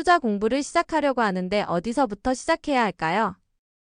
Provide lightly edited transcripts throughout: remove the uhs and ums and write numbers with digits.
투자 공부를 시작하려고 하는데 어디서부터 시작해야 할까요?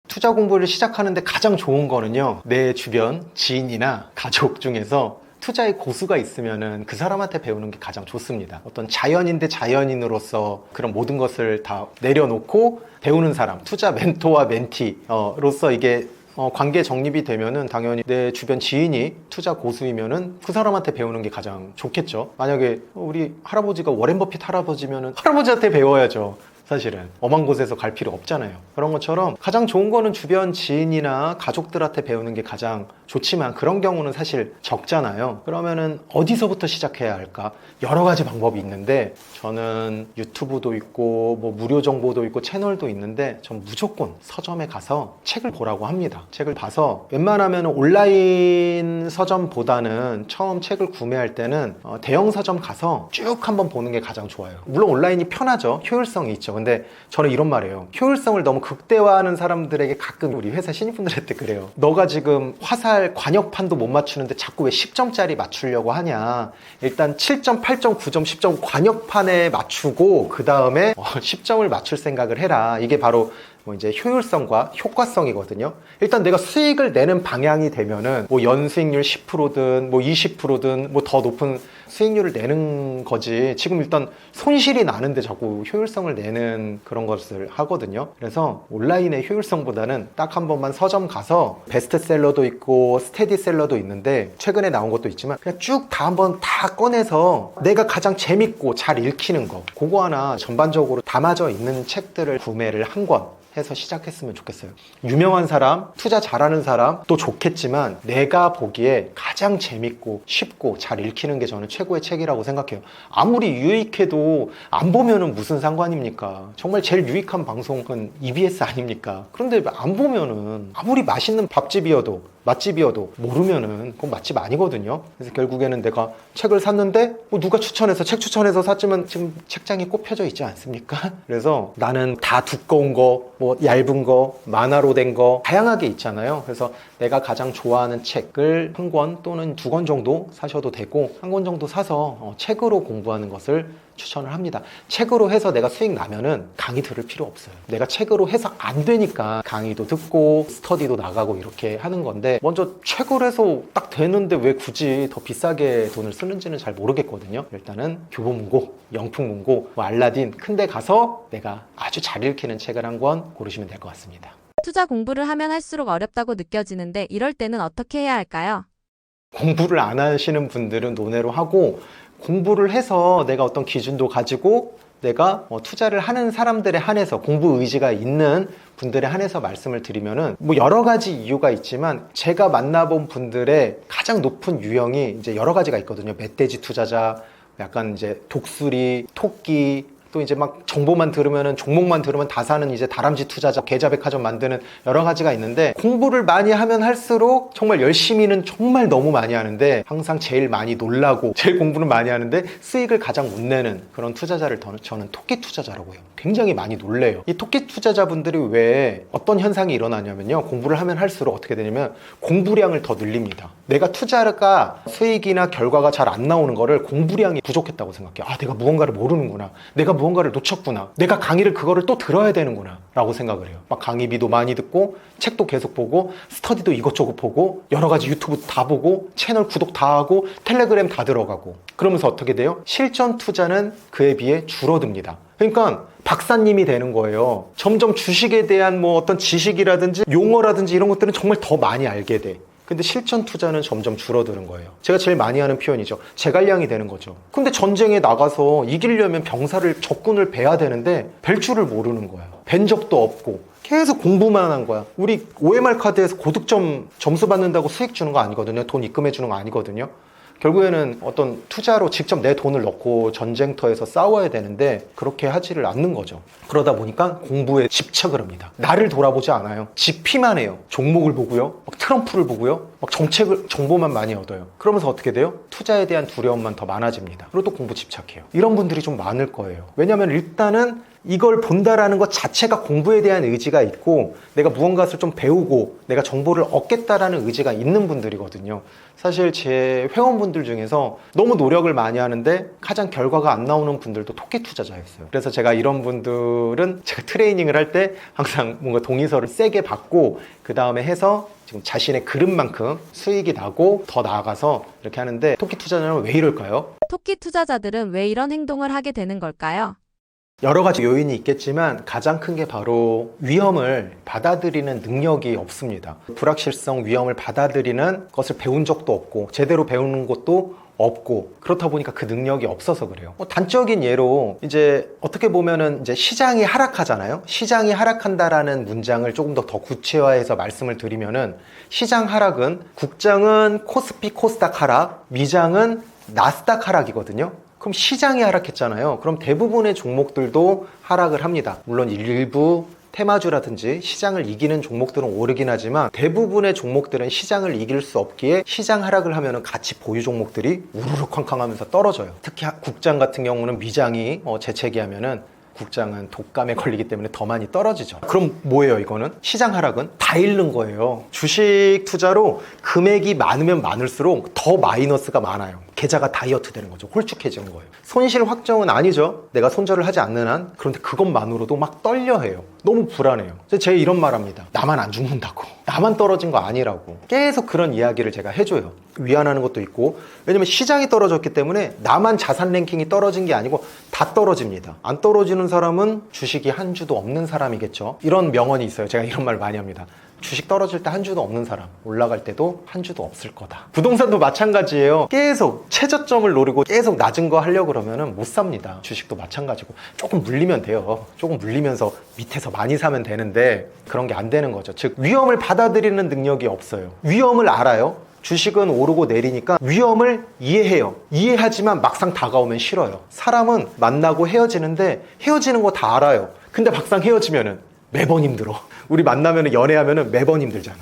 투자 공부를 시작하는데 가장 좋은 거는요, 내 주변 지인이나 가족 중에서 투자의 고수가 있으면은 그 사람한테 배우는 게 가장 좋습니다. 어떤 자연인 대 자연인으로서 그런 모든 것을 다 내려놓고 배우는 사람, 투자 멘토와 멘티로서 이게 관계 정립이 되면은 당연히 내 주변 지인이 투자 고수이면은 그 사람한테 배우는 게 가장 좋겠죠. 만약에 우리 할아버지가 워렌 버핏 할아버지면은 할아버지한테 배워야죠. 사실은 엄한 곳에서 갈 필요 없잖아요. 그런 것처럼 가장 좋은 거는 주변 지인이나 가족들한테 배우는 게 가장 좋지만 그런 경우는 사실 적잖아요. 그러면은 어디서부터 시작해야 할까? 여러 가지 방법이 있는데 저는 유튜브도 있고 뭐 무료 정보도 있고 채널도 있는데 전 무조건 서점에 가서 책을 보라고 합니다. 책을 봐서 웬만하면 온라인 서점보다는 처음 책을 구매할 때는 대형 서점 가서 쭉 한번 보는 게 가장 좋아요. 물론 온라인이 편하죠. 효율성이 있죠. 근데 저는 이런 말이에요. 효율성을 너무 극대화하는 사람들에게 가끔 우리 회사 신입분들한테 그래요. 너가 지금 화살 관역판도 못 맞추는데 자꾸 왜 10점짜리 맞추려고 하냐. 일단 7점, 8점, 9점, 10점 관역판에 맞추고 그 다음에 10점을 맞출 생각을 해라. 이게 바로 이제 효율성과 효과성이거든요. 일단 내가 수익을 내는 방향이 되면은 뭐 연수익률 10%든 뭐 20%든 뭐 더 높은 수익률을 내는 거지. 지금 일단 손실이 나는데 자꾸 효율성을 내는 그런 것을 하거든요. 그래서 온라인의 효율성보다는 딱 한 번만 서점 가서 베스트셀러도 있고 스테디셀러도 있는데 최근에 나온 것도 있지만 그냥 쭉 다 한번 다 꺼내서 내가 가장 재밌고 잘 읽히는 거 그거 하나 전반적으로 담아져 있는 책들을 구매를 한 권 해서 시작했으면 좋겠어요. 유명한 사람, 투자 잘하는 사람도 좋겠지만 내가 보기에 가장 재밌고 쉽고 잘 읽히는 게 저는 최고의 책이라고 생각해요. 아무리 유익해도 안 보면은 무슨 상관입니까? 정말 제일 유익한 방송은 EBS 아닙니까? 그런데 안 보면은 아무리 맛있는 밥집이어도 맛집이어도 모르면은 그건 맛집 아니거든요. 그래서 결국에는 내가 책을 샀는데 뭐 누가 추천해서 책 추천해서 샀지만 지금 책장에 꼽혀져 있지 않습니까? 그래서 나는 다 두꺼운 거, 뭐 얇은 거, 만화로 된 거 다양하게 있잖아요. 그래서 내가 가장 좋아하는 책을 한 권 또는 두 권 정도 사셔도 되고 한 권 정도 사서 책으로 공부하는 것을 추천을 합니다. 책으로 해서 내가 수익 나면은 강의 들을 필요 없어요. 내가 책으로 해서 안 되니까 강의도 듣고 스터디도 나가고 이렇게 하는 건데 먼저 책을 해서 딱 되는데 왜 굳이 더 비싸게 돈을 쓰는지는 잘 모르겠거든요. 일단은 교보문고, 영풍문고, 뭐 알라딘 큰데 가서 내가 아주 잘 읽히는 책을 한 권 고르시면 될 것 같습니다. 투자 공부를 하면 할수록 어렵다고 느껴지는데 이럴 때는 어떻게 해야 할까요? 공부를 안 하시는 분들은 논외로 하고 공부를 해서 내가 어떤 기준도 가지고 내가 투자를 하는 사람들에 한해서 공부 의지가 있는 분들에 한해서 말씀을 드리면은 뭐 여러 가지 이유가 있지만 제가 만나본 분들의 가장 높은 유형이 이제 여러 가지가 있거든요. 멧돼지 투자자, 약간 이제 독수리, 토끼, 또 이제 막 정보만 들으면은 종목만 들으면 다 사는 이제 다람쥐 투자자, 계좌백화점 만드는 여러 가지가 있는데 공부를 많이 하면 할수록 정말 열심히는 정말 너무 많이 하는데 항상 제일 많이 놀라고 제일 공부는 많이 하는데 수익을 가장 못 내는 그런 투자자를 저는 토끼 투자자라고 해요. 굉장히 많이 놀래요. 이 토끼 투자자분들이 왜 어떤 현상이 일어나냐면요. 공부를 하면 할수록 어떻게 되냐면 공부량을 더 늘립니다. 내가 투자가 수익이나 결과가 잘 안 나오는 거를 공부량이 부족했다고 생각해요. 아, 내가 무언가를 모르는구나. 내가 무언가를 놓쳤구나. 내가 강의를 그거를 또 들어야 되는구나 라고 생각을 해요. 막 강의비도 많이 듣고 책도 계속 보고 스터디도 이것저것 보고 여러 가지 유튜브 다 보고 채널 구독 다 하고 텔레그램 다 들어가고 그러면서 어떻게 돼요? 실전 투자는 그에 비해 줄어듭니다. 그러니까 박사님이 되는 거예요. 점점 주식에 대한 뭐 어떤 지식이라든지 용어라든지 이런 것들은 정말 더 많이 알게 돼. 근데 실전 투자는 점점 줄어드는 거예요. 제가 제일 많이 하는 표현이죠. 제갈량이 되는 거죠. 근데 전쟁에 나가서 이기려면 병사를 적군을 베야 되는데 벨 줄을 모르는 거야. 벤 적도 없고 계속 공부만 한 거야. 우리 OMR 카드에서 고득점 점수 받는다고 수익 주는 거 아니거든요. 돈 입금해 주는 거 아니거든요. 결국에는 어떤 투자로 직접 내 돈을 넣고 전쟁터에서 싸워야 되는데 그렇게 하지를 않는 거죠. 그러다 보니까 공부에 집착을 합니다. 나를 돌아보지 않아요. 지피만 해요. 종목을 보고요. 막 트럼프를 보고요. 막 정보만 많이 얻어요. 그러면서 어떻게 돼요? 투자에 대한 두려움만 더 많아집니다. 그리고 또 공부 집착해요. 이런 분들이 좀 많을 거예요. 왜냐하면 일단은 이걸 본다라는 것 자체가 공부에 대한 의지가 있고 내가 무언가를 좀 배우고 내가 정보를 얻겠다라는 의지가 있는 분들이거든요. 사실 제 회원분들 중에서 너무 노력을 많이 하는데 가장 결과가 안 나오는 분들도 토끼 투자자였어요. 그래서 제가 이런 분들은 제가 트레이닝을 할 때 항상 뭔가 동의서를 세게 받고 그 다음에 해서 지금 자신의 그릇만큼 수익이 나고 더 나아가서 이렇게 하는데, 토끼 투자자는 왜 이럴까요? 토끼 투자자들은 왜 이런 행동을 하게 되는 걸까요? 여러 가지 요인이 있겠지만 가장 큰 게 바로 위험을 받아들이는 능력이 없습니다. 불확실성, 위험을 받아들이는 것을 배운 적도 없고 제대로 배우는 것도 없고, 그렇다 보니까 그 능력이 없어서 그래요. 단적인 예로 이제 어떻게 보면은 이제 시장이 하락하잖아요. 시장이 하락한다라는 문장을 조금 더 구체화해서 말씀을 드리면은, 시장 하락은 국장은 코스피 코스닥 하락, 미장은 나스닥 하락이거든요. 그럼 시장이 하락했잖아요. 그럼 대부분의 종목들도 하락을 합니다. 물론 일부 테마주라든지 시장을 이기는 종목들은 오르긴 하지만 대부분의 종목들은 시장을 이길 수 없기에 시장 하락을 하면 같이 보유 종목들이 우르르 쾅쾅하면서 떨어져요. 특히 국장 같은 경우는 미장이 재채기하면은 국장은 독감에 걸리기 때문에 더 많이 떨어지죠. 그럼 뭐예요 이거는? 시장 하락은 다 잃는 거예요. 주식 투자로 금액이 많으면 많을수록 더 마이너스가 많아요. 계좌가 다이어트 되는 거죠. 홀쭉해지는 거예요. 손실 확정은 아니죠. 내가 손절을 하지 않는 한. 그런데 그것만으로도 막 떨려해요. 너무 불안해요. 제가 이런 말 합니다. 나만 안 죽는다고. 나만 떨어진 거 아니라고. 계속 그런 이야기를 제가 해줘요. 위안하는 것도 있고. 왜냐면 시장이 떨어졌기 때문에 나만 자산 랭킹이 떨어진 게 아니고 다 떨어집니다. 안 떨어지는 사람은 주식이 한 주도 없는 사람이겠죠. 이런 명언이 있어요. 제가 이런 말 많이 합니다. 주식 떨어질 때 한 주도 없는 사람, 올라갈 때도 한 주도 없을 거다. 부동산도 마찬가지예요. 계속 최저점을 노리고 계속 낮은 거 하려고 그러면 못 삽니다. 주식도 마찬가지고. 조금 물리면 돼요. 조금 물리면서 밑에서 많이 사면 되는데 그런 게 안 되는 거죠. 즉 위험을 받아들이는 능력이 없어요. 위험을 알아요. 주식은 오르고 내리니까 위험을 이해해요. 이해하지만 막상 다가오면 싫어요. 사람은 만나고 헤어지는데 헤어지는 거 다 알아요. 근데 막상 헤어지면은 매번 힘들어. 우리 만나면 연애하면 매번 힘들잖아.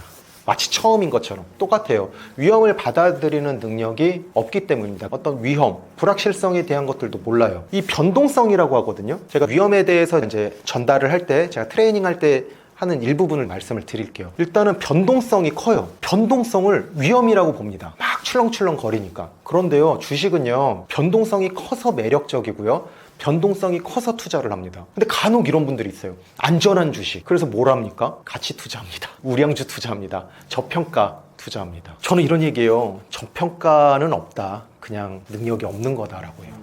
마치 처음인 것처럼 똑같아요. 위험을 받아들이는 능력이 없기 때문입니다. 어떤 위험, 불확실성에 대한 것들도 몰라요. 이 변동성이라고 하거든요. 제가 위험에 대해서 이제 전달을 할 때, 제가 트레이닝 할 때 하는 일부분을 말씀을 드릴게요. 일단은 변동성이 커요. 변동성을 위험이라고 봅니다. 막 출렁출렁 거리니까. 그런데요, 주식은요, 변동성이 커서 매력적이고요. 변동성이 커서 투자를 합니다. 근데 간혹 이런 분들이 있어요. 안전한 주식. 그래서 뭘 합니까? 가치 투자합니다. 우량주 투자합니다. 저평가 투자합니다. 저는 이런 얘기예요. 저평가는 없다. 그냥 능력이 없는 거다라고 해요.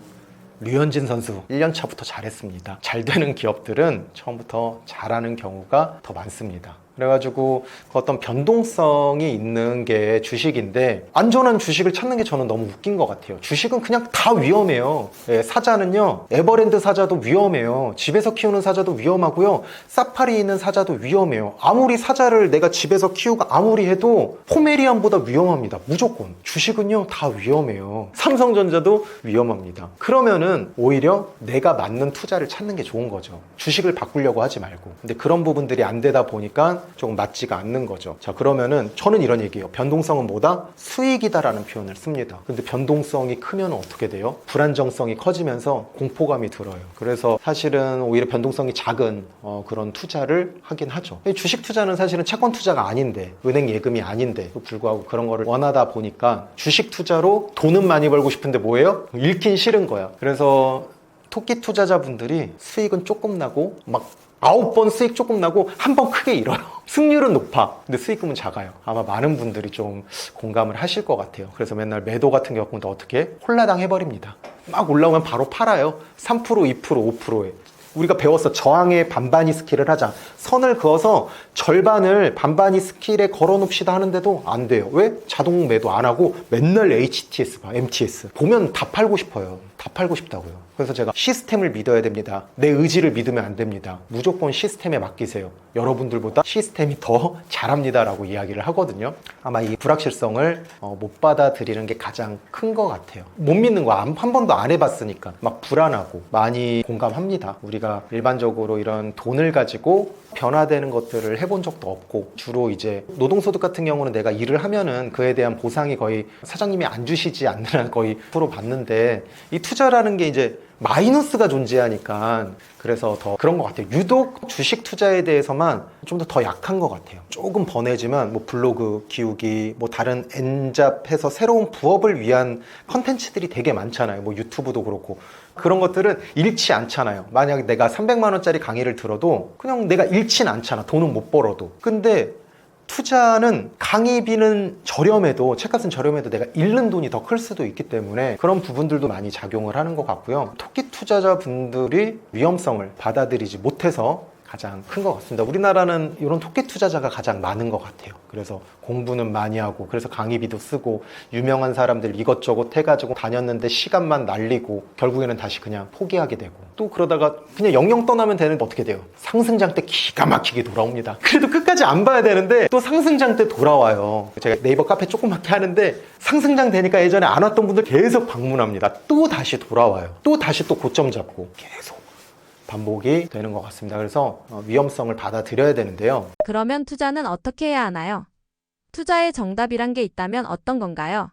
류현진 선수 1년 차부터 잘했습니다. 잘 되는 기업들은 처음부터 잘하는 경우가 더 많습니다. 그래가지고 그 어떤 변동성이 있는 게 주식인데, 안전한 주식을 찾는 게 저는 너무 웃긴 것 같아요. 주식은 그냥 다 위험해요. 사자는요, 에버랜드 사자도 위험해요. 집에서 키우는 사자도 위험하고요, 사파리 있는 사자도 위험해요. 아무리 사자를 내가 집에서 키우고 아무리 해도 포메리안보다 위험합니다. 무조건. 주식은요 다 위험해요. 삼성전자도 위험합니다. 그러면은 오히려 내가 맞는 투자를 찾는 게 좋은 거죠. 주식을 바꾸려고 하지 말고. 근데 그런 부분들이 안 되다 보니까 조금 맞지가 않는 거죠. 자, 그러면은 저는 이런 얘기예요. 변동성은 뭐다? 수익이다라는 표현을 씁니다. 근데 변동성이 크면 어떻게 돼요? 불안정성이 커지면서 공포감이 들어요. 그래서 사실은 오히려 변동성이 작은 그런 투자를 하긴 하죠. 주식 투자는 사실은 채권 투자가 아닌데, 은행 예금이 아닌데 또 불구하고 그런 거를 원하다 보니까 주식 투자로 돈은 많이 벌고 싶은데 뭐예요? 잃긴 싫은 거야. 그래서 토끼 투자자분들이 수익은 조금 나고 막 9번 수익 조금 나고 한 번 크게 잃어요. 승률은 높아. 근데 수익금은 작아요. 아마 많은 분들이 좀 공감을 하실 것 같아요. 그래서 맨날 매도 같은 경우는 어떻게? 홀라당 해버립니다. 막 올라오면 바로 팔아요. 3%, 2%, 5%에. 우리가 배웠어. 저항의 반반이 스킬을 하자. 선을 그어서 절반을 반반이 스킬에 걸어놓읍시다 하는데도 안 돼요. 왜? 자동 매도 안 하고 맨날 HTS 봐, MTS. 보면 다 팔고 싶어요. 다 팔고 싶다고요. 그래서 제가 시스템을 믿어야 됩니다. 내 의지를 믿으면 안 됩니다. 무조건 시스템에 맡기세요. 여러분들보다 시스템이 더 잘합니다라고 이야기를 하거든요. 아마 이 불확실성을 못 받아들이는 게 가장 큰 것 같아요. 못 믿는 거 한 번도 안 해봤으니까 막 불안하고. 많이 공감합니다. 우리가 일반적으로 이런 돈을 가지고 변화되는 것들을 해본 적도 없고, 주로 이제 노동소득 같은 경우는 내가 일을 하면은 그에 대한 보상이 거의 사장님이 안 주시지 않는 한 거의 프로 받는데, 이 투자라는 게 이제 마이너스가 존재하니까 그래서 더 그런 것 같아요. 유독 주식 투자에 대해서만 좀 더 약한 것 같아요. 조금 번해지만 뭐 블로그 키우기, 뭐 다른 엔잡해서 새로운 부업을 위한 컨텐츠들이 되게 많잖아요. 뭐 유튜브도 그렇고 그런 것들은 잃지 않잖아요. 만약에 내가 300만 원짜리 강의를 들어도 그냥 내가 잃진 않잖아. 돈은 못 벌어도. 근데 투자는 강의비는 저렴해도, 책값은 저렴해도 내가 잃는 돈이 더 클 수도 있기 때문에 그런 부분들도 많이 작용을 하는 것 같고요. 토끼 투자자분들이 위험성을 받아들이지 못해서 가장 큰 것 같습니다. 우리나라는 이런 토끼 투자자가 가장 많은 것 같아요. 그래서 공부는 많이 하고, 그래서 강의비도 쓰고, 유명한 사람들 이것저것 해가지고 다녔는데 시간만 날리고 결국에는 다시 그냥 포기하게 되고, 또 그러다가 그냥 영영 떠나면 되는데 어떻게 돼요? 상승장 때 기가 막히게 돌아옵니다. 그래도 끝까지 안 봐야 되는데 또 상승장 때 돌아와요. 제가 네이버 카페 조그맣게 하는데 상승장 되니까 예전에 안 왔던 분들 계속 방문합니다. 또 다시 돌아와요. 또 다시 또 고점 잡고 계속 반복이 되는 것 같습니다. 그래서 위험성을 받아들여야 되는데요. 그러면 투자는 어떻게 해야 하나요? 투자의 정답이란 게 있다면 어떤 건가요?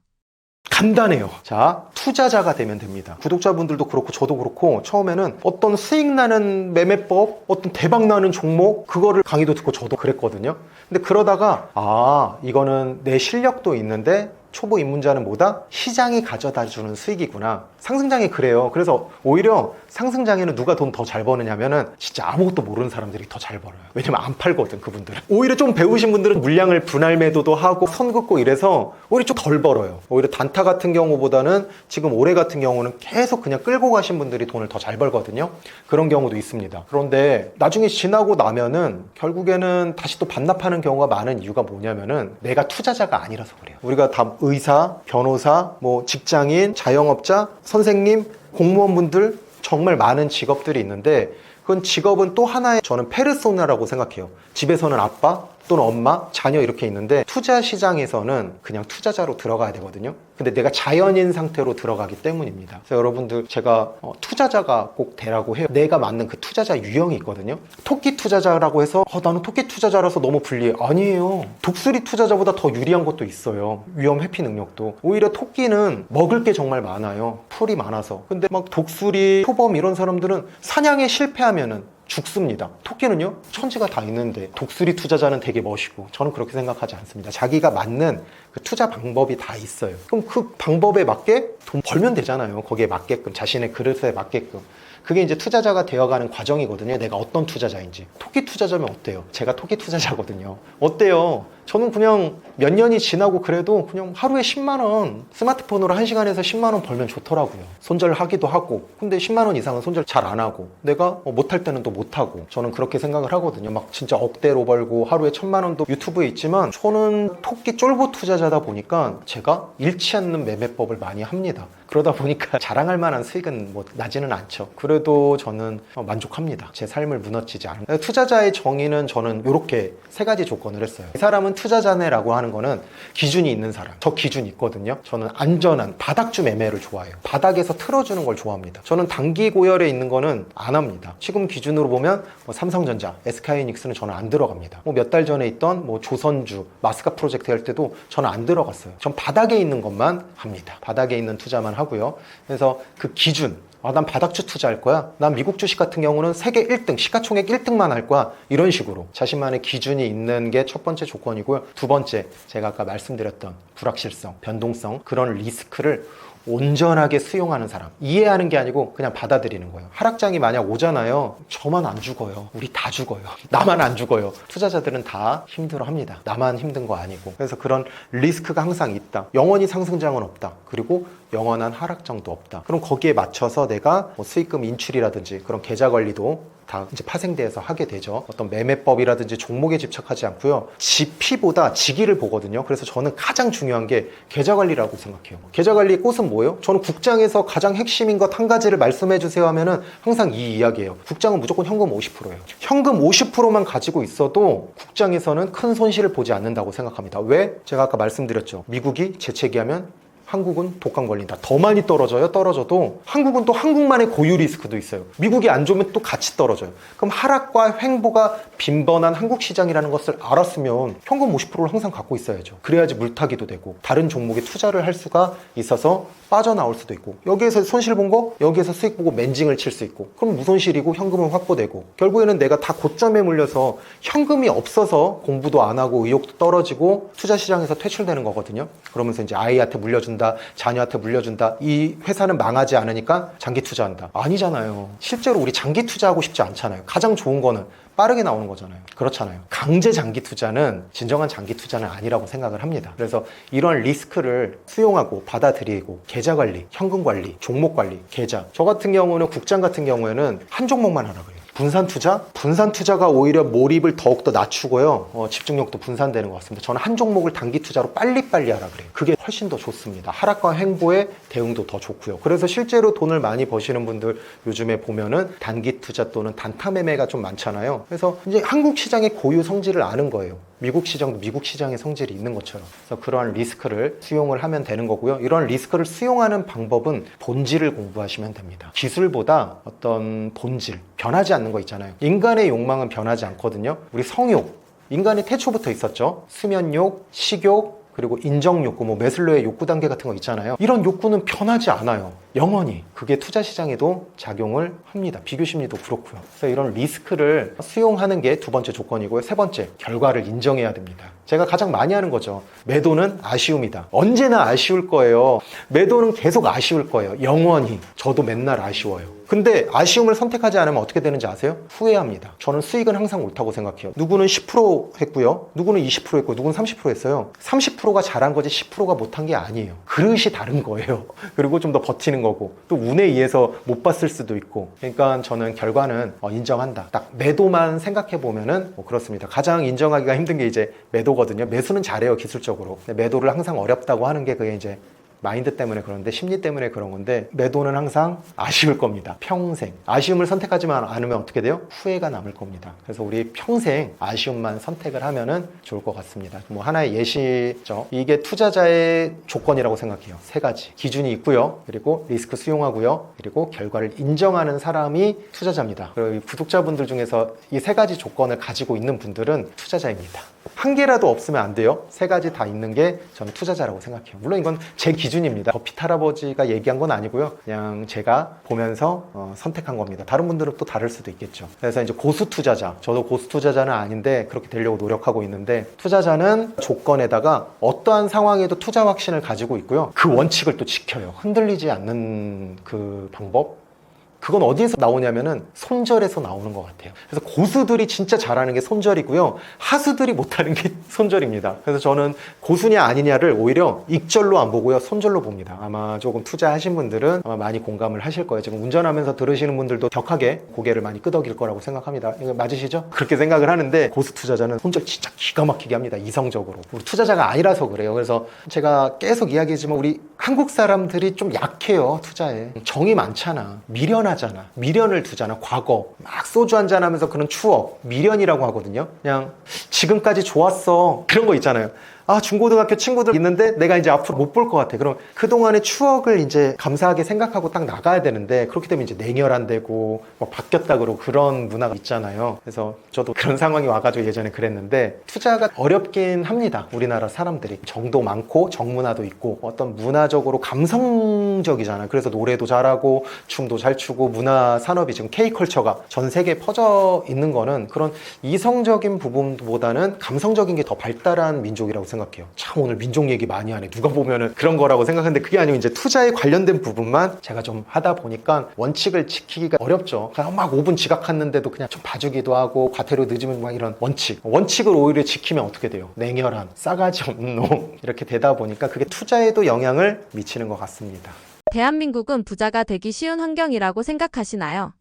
간단해요. 자, 투자자가 되면 됩니다. 구독자분들도 그렇고 저도 그렇고 처음에는 어떤 수익 나는 매매법, 어떤 대박 나는 종목, 그거를 강의도 듣고 저도 그랬거든요. 근데 그러다가 이거는 내 실력도 있는데 초보 입문자는 뭐다? 시장이 가져다 주는 수익이구나. 상승장이 그래요. 그래서 오히려 상승장에는 누가 돈 더 잘 버느냐면은 진짜 아무것도 모르는 사람들이 더 잘 벌어요. 왜냐면 안 팔거든, 그분들은. 오히려 좀 배우신 분들은 물량을 분할 매도도 하고 선 긋고 이래서 오히려 좀 덜 벌어요. 오히려 단타 같은 경우보다는 지금 올해 같은 경우는 계속 그냥 끌고 가신 분들이 돈을 더 잘 벌거든요. 그런 경우도 있습니다. 그런데 나중에 지나고 나면은 결국에는 다시 또 반납하는 경우가 많은 이유가 뭐냐면은 내가 투자자가 아니라서 그래요. 우리가 다 의사, 변호사, 뭐 직장인, 자영업자, 선생님, 공무원분들 정말 많은 직업들이 있는데 그건 직업은 또 하나의 저는 페르소나라고 생각해요. 집에서는 아빠 또는 엄마, 자녀 이렇게 있는데 투자 시장에서는 그냥 투자자로 들어가야 되거든요. 근데 내가 자연인 상태로 들어가기 때문입니다. 그래서 여러분들 제가 투자자가 꼭 되라고 해요. 내가 맞는 그 투자자 유형이 있거든요. 토끼 투자자라고 해서 나는 토끼 투자자라서 너무 불리해. 아니에요. 독수리 투자자보다 더 유리한 것도 있어요. 위험 회피 능력도. 오히려 토끼는 먹을 게 정말 많아요. 풀이 많아서. 근데 막 독수리, 표범 이런 사람들은 사냥에 실패하면은 죽습니다. 토끼는요, 천지가 다 있는데 독수리 투자자는 되게 멋있고 저는 그렇게 생각하지 않습니다. 자기가 맞는 그 투자 방법이 다 있어요. 그럼 그 방법에 맞게 돈 벌면 되잖아요. 거기에 맞게끔, 자신의 그릇에 맞게끔. 그게 이제 투자자가 되어가는 과정이거든요. 내가 어떤 투자자인지. 토끼 투자자면 어때요? 제가 토끼 투자자거든요. 어때요? 저는 그냥 몇 년이 지나고 그래도 그냥 하루에 10만 원 스마트폰으로 1시간에서 10만 원 벌면 좋더라고요. 손절하기도 하고. 근데 10만 원 이상은 손절 잘 안 하고 내가 못할 때는 또 못하고 저는 그렇게 생각을 하거든요. 막 진짜 억대로 벌고 하루에 1,000만 원도 유튜브에 있지만 저는 토끼 쫄보 투자자다 보니까 제가 잃지 않는 매매법을 많이 합니다. 그러다 보니까 자랑할 만한 수익은 뭐 나지는 않죠. 그래도 저는 만족합니다. 제 삶을 무너지지 않은. 투자자의 정의는 저는 이렇게 3가지 조건을 했어요. 이 사람은 투자자네라고 하는 거는 기준이 있는 사람. 저 기준이 있거든요. 저는 안전한 바닥주 매매를 좋아해요. 바닥에서 틀어주는 걸 좋아합니다. 저는 단기 고열에 있는 거는 안 합니다. 지금 기준으로 보면 뭐 삼성전자, SK하이닉스는 저는 안 들어갑니다. 뭐 몇 달 전에 있던 뭐 조선주, 마스카 프로젝트 할 때도 저는 안 들어갔어요. 전 바닥에 있는 것만 합니다. 바닥에 있는 투자만 하고요. 그래서 그 기준, 난 바닥주 투자할 거야. 난 미국 주식 같은 경우는 세계 1등, 시가총액 1등만 할 거야. 이런 식으로 자신만의 기준이 있는 게 첫 번째 조건이고요. 두 번째, 제가 아까 말씀드렸던 불확실성, 변동성, 그런 리스크를 온전하게 수용하는 사람. 이해하는 게 아니고 그냥 받아들이는 거예요. 하락장이 만약 오잖아요. 저만 안 죽어요. 우리 다 죽어요. 나만 안 죽어요. 투자자들은 다 힘들어합니다. 나만 힘든 거 아니고. 그래서 그런 리스크가 항상 있다. 영원히 상승장은 없다. 그리고 영원한 하락장도 없다. 그럼 거기에 맞춰서 내가 뭐 수익금 인출이라든지 그런 계좌 관리도 다 이제 파생돼서 하게 되죠. 어떤 매매법이라든지 종목에 집착하지 않고요. 지피보다 지기를 보거든요. 그래서 저는 가장 중요한 게 계좌 관리라고 생각해요. 계좌 관리의 꽃은 뭐예요? 저는 국장에서 가장 핵심인 것 한 가지를 말씀해 주세요 하면은 항상 이 이야기예요. 국장은 무조건 현금 50%예요. 현금 50%만 가지고 있어도 국장에서는 큰 손실을 보지 않는다고 생각합니다. 왜? 제가 아까 말씀드렸죠. 미국이 재채기하면 한국은 독감 걸린다. 더 많이 떨어져요. 떨어져도 한국은 또 한국만의 고유 리스크도 있어요. 미국이 안 좋으면 또 같이 떨어져요. 그럼 하락과 횡보가 빈번한 한국 시장이라는 것을 알았으면 현금 50%를 항상 갖고 있어야죠. 그래야지 물타기도 되고 다른 종목에 투자를 할 수가 있어서 빠져나올 수도 있고, 여기에서 손실 본 거 여기에서 수익 보고 맨징을 칠 수 있고, 그럼 무손실이고 현금은 확보되고, 결국에는 내가 다 고점에 물려서 현금이 없어서 공부도 안 하고 의욕도 떨어지고 투자 시장에서 퇴출되는 거거든요. 그러면서 이제 아이한테 물려준다, 자녀한테 물려준다, 이 회사는 망하지 않으니까 장기 투자한다. 아니잖아요. 실제로 우리 장기 투자하고 싶지 않잖아요. 가장 좋은 거는 빠르게 나오는 거잖아요. 그렇잖아요. 강제 장기 투자는 진정한 장기 투자는 아니라고 생각을 합니다. 그래서 이런 리스크를 수용하고 받아들이고, 계좌 관리, 현금 관리, 종목 관리, 계좌. 저 같은 경우는 국장 같은 경우에는 한 종목만 하라 그래요. 분산 투자? 분산 투자가 오히려 몰입을 더욱더 낮추고요. 집중력도 분산되는 것 같습니다. 저는 한 종목을 단기 투자로 빨리빨리 하라 그래요. 그게 훨씬 더 좋습니다. 하락과 횡보의 대응도 더 좋고요. 그래서 실제로 돈을 많이 버시는 분들 요즘에 보면은 단기 투자 또는 단타 매매가 좀 많잖아요. 그래서 이제 한국 시장의 고유 성질을 아는 거예요. 미국 시장도 미국 시장의 성질이 있는 것처럼. 그래서 그러한 리스크를 수용을 하면 되는 거고요. 이런 리스크를 수용하는 방법은 본질을 공부하시면 됩니다. 기술보다 어떤 본질, 변하지 않는 거 있잖아요. 인간의 욕망은 변하지 않거든요. 우리 성욕, 인간이 태초부터 있었죠. 수면욕, 식욕, 그리고 인정욕구, 매슬로의 욕구 단계 같은 거 있잖아요. 이런 욕구는 변하지 않아요. 영원히. 그게 투자 시장에도 작용을 합니다. 비교 심리도 그렇고요. 그래서 이런 리스크를 수용하는 게 두 번째 조건이고요. 세 번째, 결과를 인정해야 됩니다. 제가 가장 많이 하는 거죠. 매도는 아쉬움이다. 언제나 아쉬울 거예요. 매도는 계속 아쉬울 거예요. 영원히. 저도 맨날 아쉬워요. 근데 아쉬움을 선택하지 않으면 어떻게 되는지 아세요? 후회합니다. 저는 수익은 항상 옳다고 생각해요. 누구는 10% 했고요. 누구는 20% 했고, 누구는 30% 했어요. 30%가 잘한 거지 10%가 못한 게 아니에요. 그릇이 다른 거예요. 그리고 좀 더 버티는 거고, 또 운에 의해서 못 봤을 수도 있고. 그러니까 저는 결과는 인정한다. 딱 매도만 생각해 보면은 그렇습니다. 가장 인정하기가 힘든 게 이제 매도거든요. 매수는 잘해요, 기술적으로. 근데 매도를 항상 어렵다고 하는 게 그게 이제 마인드 때문에 그런데, 심리 때문에 그런 건데, 매도는 항상 아쉬울 겁니다. 평생. 아쉬움을 선택하지 않으면 어떻게 돼요? 후회가 남을 겁니다. 그래서 우리 평생 아쉬움만 선택을 하면은 좋을 것 같습니다. 하나의 예시죠. 이게 투자자의 조건이라고 생각해요. 세 가지. 기준이 있고요. 그리고 리스크 수용하고요. 그리고 결과를 인정하는 사람이 투자자입니다. 그리고 구독자분들 중에서 이 세 가지 조건을 가지고 있는 분들은 투자자입니다. 한 개라도 없으면 안 돼요. 세 가지 다 있는 게 저는 투자자라고 생각해요. 물론 이건 제 기준입니다. 버핏 할아버지가 얘기한 건 아니고요. 그냥 제가 보면서 선택한 겁니다. 다른 분들은 또 다를 수도 있겠죠. 그래서 이제 고수 투자자. 저도 고수 투자자는 아닌데 그렇게 되려고 노력하고 있는데, 투자자는 조건에다가 어떠한 상황에도 투자 확신을 가지고 있고요. 그 원칙을 또 지켜요. 흔들리지 않는 그 방법. 그건 어디에서 나오냐면은 손절에서 나오는 것 같아요. 그래서 고수들이 진짜 잘하는 게 손절이고요. 하수들이 못하는 게 손절입니다. 그래서 저는 고수냐 아니냐를 오히려 익절로 안 보고요. 손절로 봅니다. 아마 조금 투자하신 분들은 아마 많이 공감을 하실 거예요. 지금 운전하면서 들으시는 분들도 격하게 고개를 많이 끄덕일 거라고 생각합니다. 이거 맞으시죠? 그렇게 생각을 하는데, 고수 투자자는 손절 진짜 기가 막히게 합니다. 이성적으로. 우리 투자자가 아니라서 그래요. 그래서 제가 계속 이야기했지만 우리 한국 사람들이 좀 약해요. 투자에. 정이 많잖아. 미련을 두잖아. 과거 막 소주 한잔 하면서 그런 추억, 미련이라고 하거든요. 그냥 지금까지 좋았어, 그런 거 있잖아요. 중고등학교 친구들 있는데 내가 이제 앞으로 못 볼 것 같아. 그럼 그동안의 추억을 이제 감사하게 생각하고 딱 나가야 되는데, 그렇게 되면 이제 냉혈한되고 바뀌었다 그러고 그런 문화가 있잖아요. 그래서 저도 그런 상황이 와가지고 예전에 그랬는데, 투자가 어렵긴 합니다. 우리나라 사람들이 정도 많고 정문화도 있고 어떤 문화적으로 감성적이잖아요. 그래서 노래도 잘하고 춤도 잘 추고, 문화 산업이 지금 K컬처가 전 세계에 퍼져 있는 거는 그런 이성적인 부분보다는 감성적인 게 더 발달한 민족이라고 생각해요. 참 오늘 민족 얘기 많이 하네. 누가 보면은 그런 거라고 생각하는데 그게 아니고, 이제 투자에 관련된 부분만 제가 좀 하다 보니까 원칙을 지키기가 어렵죠. 그냥 막 5분 지각했는데도 그냥 좀 봐주기도 하고, 과태료 늦으면 막 이런 원칙을 오히려 지키면 어떻게 돼요? 냉혈한, 싸가지 없는 놈, 이렇게 되다 보니까 그게 투자에도 영향을 미치는 것 같습니다. 대한민국은 부자가 되기 쉬운 환경이라고 생각하시나요?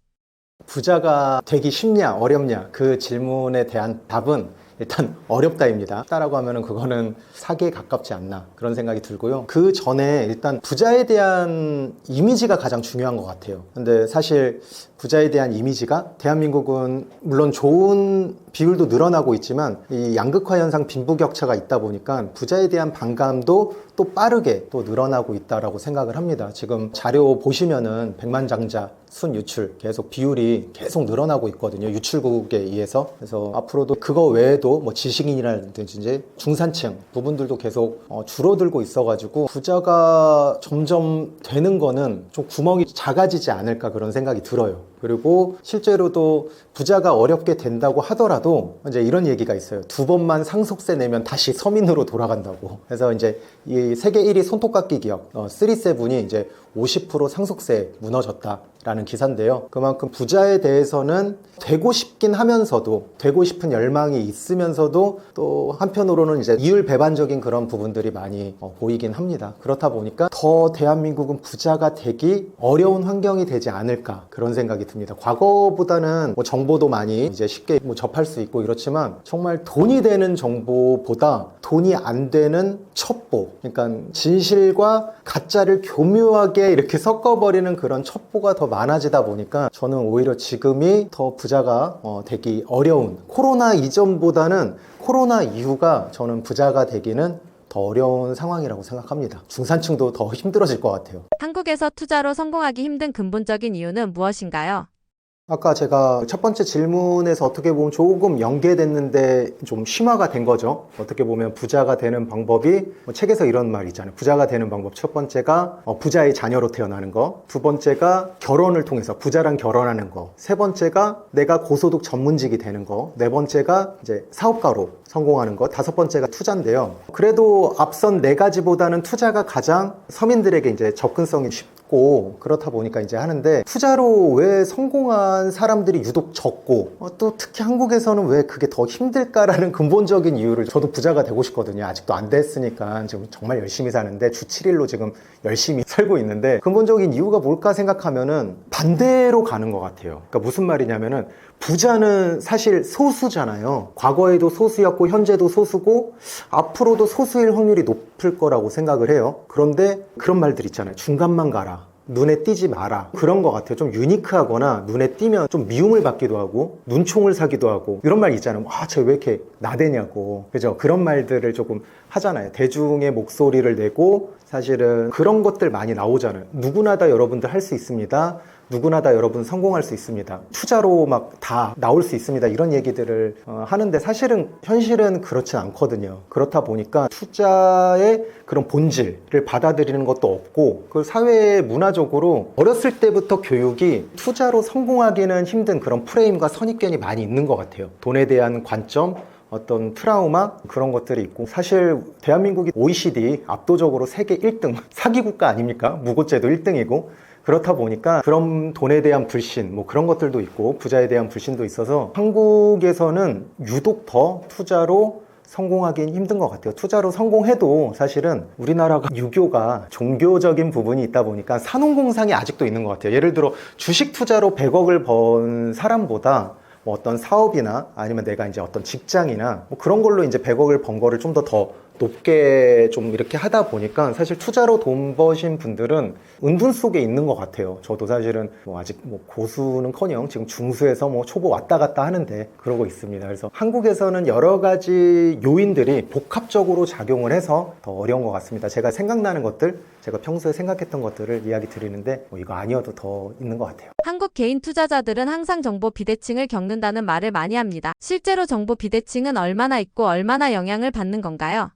부자가 되기 쉽냐 어렵냐, 그 질문에 대한 답은 일단 어렵다입니다. 쉽다라고 하면은 그거는 사기에 가깝지 않나, 그런 생각이 들고요. 그 전에 일단 부자에 대한 이미지가 가장 중요한 것 같아요. 근데 사실 부자에 대한 이미지가, 대한민국은 물론 좋은 비율도 늘어나고 있지만 이 양극화 현상, 빈부격차가 있다 보니까 부자에 대한 반감도 또 빠르게 또 늘어나고 있다라고 생각을 합니다. 지금 자료 보시면은 백만장자 순유출 계속 비율이 계속 늘어나고 있거든요. 유출국에 의해서. 그래서 앞으로도 그거 외에도 뭐 지식인이라든지 이제 중산층 부분들도 계속 줄어들고 있어가지고 부자가 점점 되는 거는 좀 구멍이 작아지지 않을까 그런 생각이 들어요. 그리고 실제로도 부자가 어렵게 된다고 하더라도 이제 이런 얘기가 있어요. 2번만 상속세 내면 다시 서민으로 돌아간다고. 그래서 이제 이 세계 1위 손톱깎이 기업 3세븐이 이제 50% 상속세 무너졌다라는 기사인데요. 그만큼 부자에 대해서는 되고 싶긴 하면서도 되고 싶은 열망이 있으면서도 또 한편으로는 이제 이율 배반적인 그런 부분들이 많이 보이긴 합니다. 그렇다 보니까 더 대한민국은 부자가 되기 어려운 환경이 되지 않을까 그런 생각이 듭니다. 과거보다는 뭐 정보도 많이 이제 쉽게 뭐 접할 수 있고 이렇지만 정말 돈이 되는 정보보다 돈이 안 되는 첩보, 그러니까 진실과 가짜를 교묘하게 이렇게 섞어버리는 그런 첩보가 더 많아지다 보니까 저는 오히려 지금이 더 부자가 되기 어려운, 코로나 이전보다는 코로나 이후가 저는 부자가 되기는 더 어려운 상황이라고 생각합니다. 중산층도 더 힘들어질 것 같아요. 한국에서 투자로 성공하기 힘든 근본적인 이유는 무엇인가요? 아까 제가 첫 번째 질문에서 어떻게 보면 조금 연계됐는데 좀 심화가 된 거죠. 어떻게 보면 부자가 되는 방법이 책에서 이런 말 있잖아요. 부자가 되는 방법 첫 번째가 부자의 자녀로 태어나는 거, 두 번째가 결혼을 통해서 부자랑 결혼하는 거, 세 번째가 내가 고소득 전문직이 되는 거, 네 번째가 이제 사업가로 성공하는 거, 다섯 번째가 투자인데요. 그래도 앞선 네 가지보다는 투자가 가장 서민들에게 이제 접근성이 쉽고 그렇다 보니까 이제 하는데 지자로 왜 성공한 사람들이 유독 적고 또 특히 한국에서는 왜 그게 더 힘들까라는 근본적인 이유를 저도 부자가 되고 싶거든요. 아직도 안 됐으니까 지금 정말 열심히 사는데 주 7일로 지금 열심히 살고 있는데 근본적인 이유가 뭘까 생각하면은 반대로 가는 것 같아요. 그러니까 무슨 말이냐면은 부자는 사실 소수잖아요. 과거에도 소수였고 현재도 소수고 앞으로도 소수일 확률이 높을 거라고 생각을 해요. 그런데 그런 말들 있잖아요. 중간만 가라. 눈에 띄지 마라. 그런 것 같아요. 좀 유니크하거나 눈에 띄면 좀 미움을 받기도 하고 눈총을 사기도 하고 이런 말 있잖아요. 쟤 왜 이렇게 나대냐고. 그죠? 그런 말들을 조금 하잖아요. 대중의 목소리를 내고 사실은 그런 것들 많이 나오잖아요. 누구나 다 여러분들 할 수 있습니다. 누구나 다 여러분 성공할 수 있습니다. 투자로 막 다 나올 수 있습니다. 이런 얘기들을 하는데 사실은 현실은 그렇진 않거든요. 그렇다 보니까 투자의 그런 본질을 받아들이는 것도 없고 그 사회 문화적으로 어렸을 때부터 교육이 투자로 성공하기는 힘든 그런 프레임과 선입견이 많이 있는 것 같아요. 돈에 대한 관점, 어떤 트라우마 그런 것들이 있고 사실 대한민국이 OECD 압도적으로 세계 1등 사기국가 아닙니까? 무고죄도 1등이고 그렇다 보니까 그런 돈에 대한 불신 뭐 그런 것들도 있고 부자에 대한 불신도 있어서 한국에서는 유독 더 투자로 성공하기는 힘든 것 같아요. 투자로 성공해도 사실은 우리나라가 유교가 종교적인 부분이 있다 보니까 산업공상이 아직도 있는 것 같아요. 예를 들어 주식 투자로 100억을 번 사람보다 뭐 어떤 사업이나 아니면 내가 이제 어떤 직장이나 뭐 그런 걸로 이제 100억을 번 거를 좀 더 높게 좀 이렇게 하다 보니까 사실 투자로 돈 버신 분들은 은둔 속에 있는 것 같아요. 저도 사실은 뭐 아직 뭐 고수는커녕 지금 중수에서 뭐 초보 왔다 갔다 하는데 그러고 있습니다. 그래서 한국에서는 여러 가지 요인들이 복합적으로 작용을 해서 더 어려운 것 같습니다. 제가 생각나는 것들, 제가 평소에 생각했던 것들을 이야기 드리는데 뭐 이거 아니어도 더 있는 것 같아요. 한국 개인 투자자들은 항상 정보 비대칭을 겪는다는 말을 많이 합니다. 실제로 정보 비대칭은 얼마나 있고 얼마나 영향을 받는 건가요?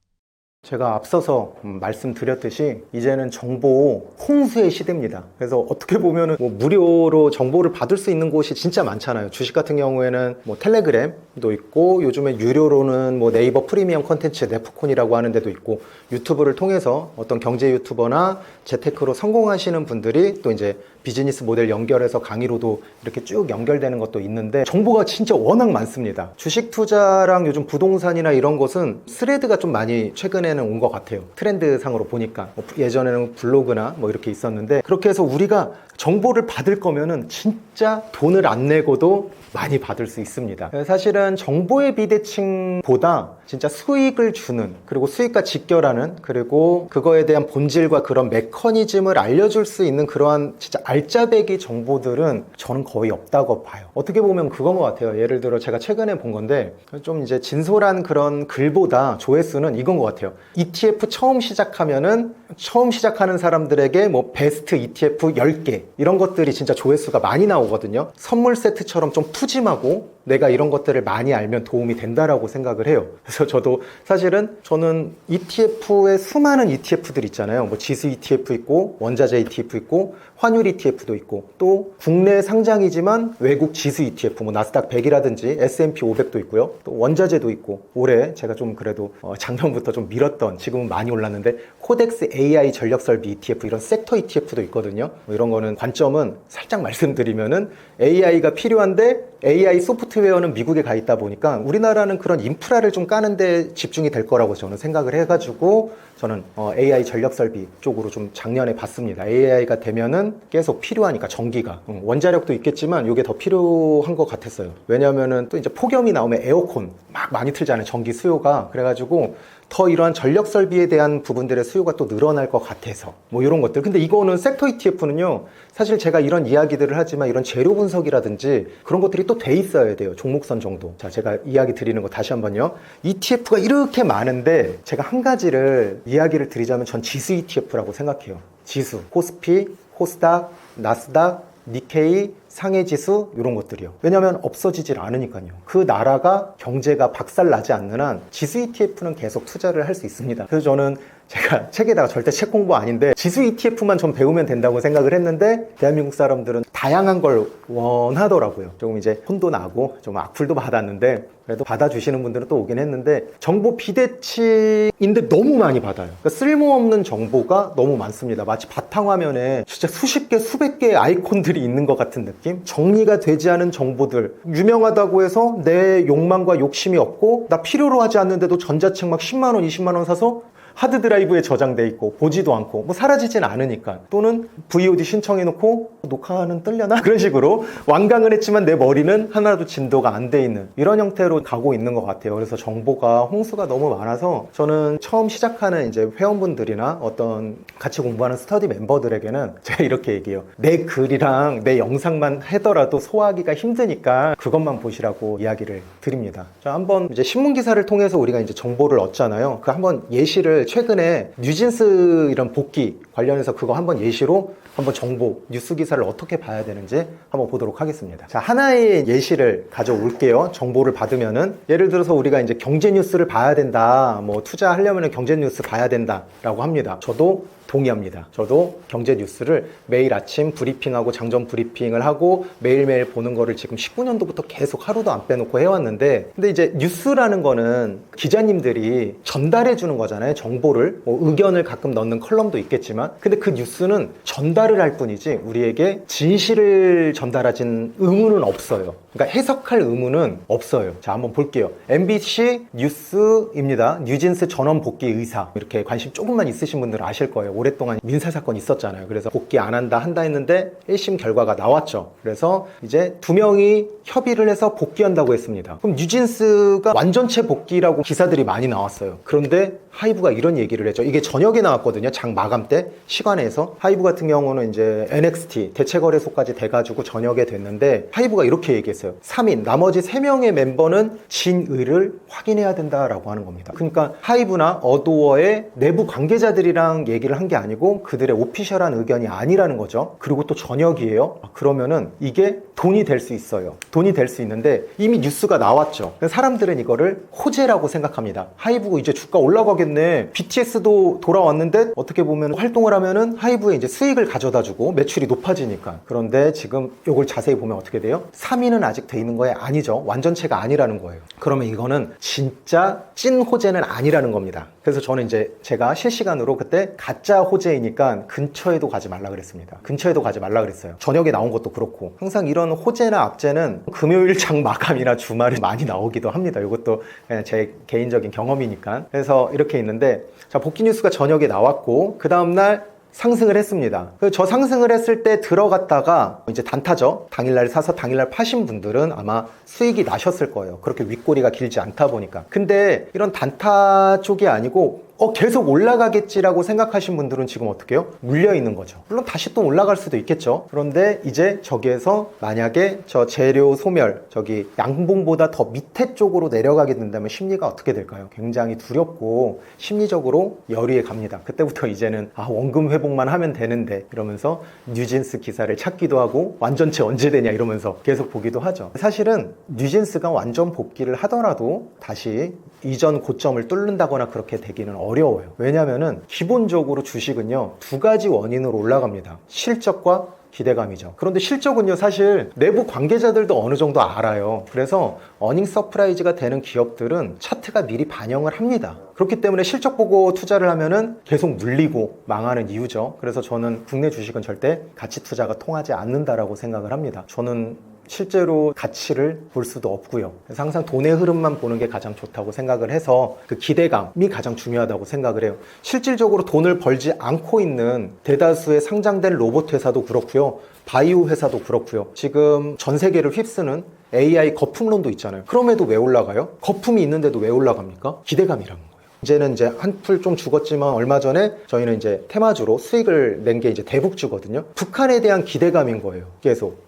제가 앞서서 말씀드렸듯이 이제는 정보 홍수의 시대입니다. 그래서 어떻게 보면은 뭐 무료로 정보를 받을 수 있는 곳이 진짜 많잖아요. 주식 같은 경우에는 뭐 텔레그램도 있고 요즘에 유료로는 뭐 네이버 프리미엄 컨텐츠 네프콘이라고 하는 데도 있고 유튜브를 통해서 어떤 경제 유튜버나 재테크로 성공하시는 분들이 또 이제 비즈니스 모델 연결해서 강의로도 이렇게 쭉 연결되는 것도 있는데 정보가 진짜 워낙 많습니다. 주식 투자랑 요즘 부동산이나 이런 것은 스레드가 좀 많이 최근에는 온 것 같아요. 트렌드 상으로 보니까 예전에는 블로그나 뭐 이렇게 있었는데 그렇게 해서 우리가 정보를 받을 거면은 진짜 돈을 안 내고도 많이 받을 수 있습니다. 사실은 정보의 비대칭보다 진짜 수익을 주는 그리고 수익과 직결하는 그리고 그거에 대한 본질과 그런 메커니즘을 알려줄 수 있는 그러한 진짜 알짜배기 정보들은 저는 거의 없다고 봐요. 어떻게 보면 그건 것 같아요. 예를 들어 제가 최근에 본 건데 좀 이제 진솔한 그런 글보다 조회수는 이건 것 같아요. ETF 처음 시작하면은 처음 시작하는 사람들에게 뭐 베스트 ETF 10개 이런 것들이 진짜 조회수가 많이 나오거든요. 선물 세트처럼 좀 푸짐하고 내가 이런 것들을 많이 알면 도움이 된다라고 생각을 해요. 그래서 저도 사실은 저는 ETF의 수많은 ETF들 있잖아요. 뭐 지수 ETF 있고 원자재 ETF 있고 환율 ETF도 있고 또 국내 상장이지만 외국 지수 ETF 뭐 나스닥 100이라든지 S&P 500도 있고요. 또 원자재도 있고 올해 제가 좀 그래도 작년부터 좀 밀었던 지금은 많이 올랐는데 코덱스 AI 전력 설비 ETF 이런 섹터 ETF도 있거든요. 뭐 이런 거는 관점은 살짝 말씀드리면은 AI가 필요한데 AI 소프트웨어는 미국에 가 있다 보니까 우리나라는 그런 인프라를 좀 까는데 집중이 될 거라고 저는 생각을 해가지고 저는 AI 전력 설비 쪽으로 좀 작년에 봤습니다. AI가 되면은 계속 필요하니까 전기가 원자력도 있겠지만 이게 더 필요한 것 같았어요. 왜냐하면은 또 이제 폭염이 나오면 에어컨 막 많이 틀잖아요. 전기 수요가. 그래가지고 더 이러한 전력 설비에 대한 부분들의 수요가 또 늘어날 것 같아서 뭐 이런 것들. 근데 이거는 섹터 ETF는요 사실 제가 이런 이야기들을 하지만 이런 재료 분석이라든지 그런 것들이 또 돼 있어야 돼요. 종목선 정도. 자, 제가 이야기 드리는 거 다시 한번요. ETF가 이렇게 많은데 제가 한 가지를 이야기를 드리자면 전 지수 ETF라고 생각해요. 지수, 코스피, 코스닥, 나스닥, 니케이, 상해지수 이런 것들이요. 왜냐하면 없어지질 않으니까요. 그 나라가 경제가 박살나지 않는 한 지수 ETF는 계속 투자를 할 수 있습니다. 그래서 저는 제가 책에다가 절대 책 공부 아닌데 지수 ETF만 좀 배우면 된다고 생각을 했는데 대한민국 사람들은 다양한 걸 원하더라고요. 조금 이제 혼도 나고 좀 악플도 받았는데 그래도 받아주시는 분들은 또 오긴 했는데 정보 비대칭인데 너무 많이 받아요. 그러니까 쓸모없는 정보가 너무 많습니다. 마치 바탕화면에 진짜 수십 개 수백 개의 아이콘들이 있는 것 같은 느낌? 정리가 되지 않은 정보들 유명하다고 해서 내 욕망과 욕심이 없고 나 필요로 하지 않는데도 전자책 막 10만 원 20만 원 사서 하드드라이브에 저장돼 있고 보지도 않고 뭐 사라지진 않으니까 또는 VOD 신청해놓고 녹화는 뜰려나? 그런 식으로 완강을 했지만 내 머리는 하나도 진도가 안 돼 있는 이런 형태로 가고 있는 것 같아요. 그래서 정보가 홍수가 너무 많아서 저는 처음 시작하는 이제 회원분들이나 어떤 같이 공부하는 스터디 멤버들에게는 제가 이렇게 얘기해요. 내 글이랑 내 영상만 하더라도 소화하기가 힘드니까 그것만 보시라고 이야기를 드립니다. 자, 한번 이제 신문 기사를 통해서 우리가 이제 정보를 얻잖아요. 그 한번 예시를 최근에 뉴진스 이런 복귀 관련해서 그거 한번 예시로 한번 정보, 뉴스 기사를 어떻게 봐야 되는지 한번 보도록 하겠습니다. 자, 하나의 예시를 가져올게요. 정보를 받으면은 예를 들어서 우리가 이제 경제 뉴스를 봐야 된다. 뭐 투자하려면 경제 뉴스 봐야 된다라고 합니다. 저도 동의합니다. 저도 경제 뉴스를 매일 아침 브리핑하고 장전 브리핑을 하고 매일매일 보는 거를 지금 19년도부터 계속 하루도 안 빼놓고 해왔는데 근데 이제 뉴스라는 거는 기자님들이 전달해 주는 거잖아요. 정보를 뭐 의견을 가끔 넣는 컬럼도 있겠지만 근데 그 뉴스는 전달을 할 뿐이지 우리에게 진실을 전달하진 의무는 없어요. 그러니까 해석할 의무는 없어요. 자, 한번 볼게요. MBC 뉴스입니다. 뉴진스 전원 복귀 의사. 이렇게 관심 조금만 있으신 분들은 아실 거예요. 오랫동안 민사사건 있었잖아요. 그래서 복귀 안 한다 했는데 1심 결과가 나왔죠. 그래서 이제 두 명이 협의를 해서 복귀한다고 했습니다. 그럼 뉴진스가 완전체 복귀라고 기사들이 많이 나왔어요. 그런데 하이브 이런 얘기를 했죠. 이게 저녁에 나왔거든요. 장 마감 때 시간에서. 하이브 같은 경우는 이제 NXT 대체거래소까지 돼가지고 저녁에 됐는데 하이브가 이렇게 얘기했어요. 3인 나머지 3명의 멤버는 진의를 확인해야 된다라고 하는 겁니다. 그러니까 하이브나 어도어의 내부 관계자들이랑 얘기를 한 게 아니고 그들의 오피셜한 의견이 아니라는 거죠. 그리고 또 저녁이에요. 그러면은 이게 돈이 될 수 있어요. 돈이 될 수 있는데 이미 뉴스가 나왔죠. 사람들은 이거를 호재라고 생각합니다. 하이브 이제 주가 올라가겠네. BTS도 돌아왔는데 어떻게 보면 활동을 하면은 하이브에 이제 수익을 가져다주고 매출이 높아지니까. 그런데 지금 이걸 자세히 보면 어떻게 돼요? 3위는 아직 돼 있는 거에 아니죠. 완전체가 아니라는 거예요. 그러면 이거는 진짜 찐 호재는 아니라는 겁니다. 그래서 저는 이제 제가 실시간으로 그때 가짜 호재이니까 근처에도 가지 말라 그랬습니다. 근처에도 가지 말라 그랬어요. 저녁에 나온 것도 그렇고 항상 이런 호재나 악재는 금요일 장 마감이나 주말에 많이 나오기도 합니다. 이것도 그냥 제 개인적인 경험이니까. 그래서 이렇게 있는데 자, 복귀 뉴스가 저녁에 나왔고 그 다음날 상승을 했습니다. 저 상승을 했을 때 들어갔다가 이제 단타죠. 당일날 사서 당일날 파신 분들은 아마 수익이 나셨을 거예요. 그렇게 윗꼬리가 길지 않다 보니까. 근데 이런 단타 쪽이 아니고 계속 올라가겠지라고 생각하신 분들은 지금 어떻게 해요? 물려 있는 거죠. 물론 다시 또 올라갈 수도 있겠죠. 그런데 이제 저기에서 만약에 저 재료 소멸, 저기 양봉보다 더 밑에 쪽으로 내려가게 된다면 심리가 어떻게 될까요? 굉장히 두렵고 심리적으로 열의에 갑니다. 그때부터 이제는 원금 회복만 하면 되는데 이러면서 뉴진스 기사를 찾기도 하고 완전체 언제 되냐 이러면서 계속 보기도 하죠. 사실은 뉴진스가 완전 복귀를 하더라도 다시 이전 고점을 뚫는다거나 그렇게 되기는 어려워요. 왜냐면은 기본적으로 주식은요, 두 가지 원인으로 올라갑니다. 실적과 기대감이죠. 그런데 실적은요, 사실 내부 관계자들도 어느 정도 알아요. 그래서 어닝 서프라이즈가 되는 기업들은 차트가 미리 반영을 합니다. 그렇기 때문에 실적 보고 투자를 하면은 계속 물리고 망하는 이유죠. 그래서 저는 국내 주식은 절대 가치 투자가 통하지 않는다라고 생각을 합니다. 저는 실제로 가치를 볼 수도 없고요. 그래서 항상 돈의 흐름만 보는 게 가장 좋다고 생각을 해서 그 기대감이 가장 중요하다고 생각을 해요. 실질적으로 돈을 벌지 않고 있는 대다수의 상장된 로봇 회사도 그렇고요. 바이오 회사도 그렇고요. 지금 전 세계를 휩쓰는 AI 거품론도 있잖아요. 그럼에도 왜 올라가요? 거품이 있는데도 왜 올라갑니까? 기대감이라는 거예요. 이제는 이제 한풀 좀 죽었지만 얼마 전에 저희는 이제 테마주로 수익을 낸 게 이제 대북주거든요. 북한에 대한 기대감인 거예요. 계속.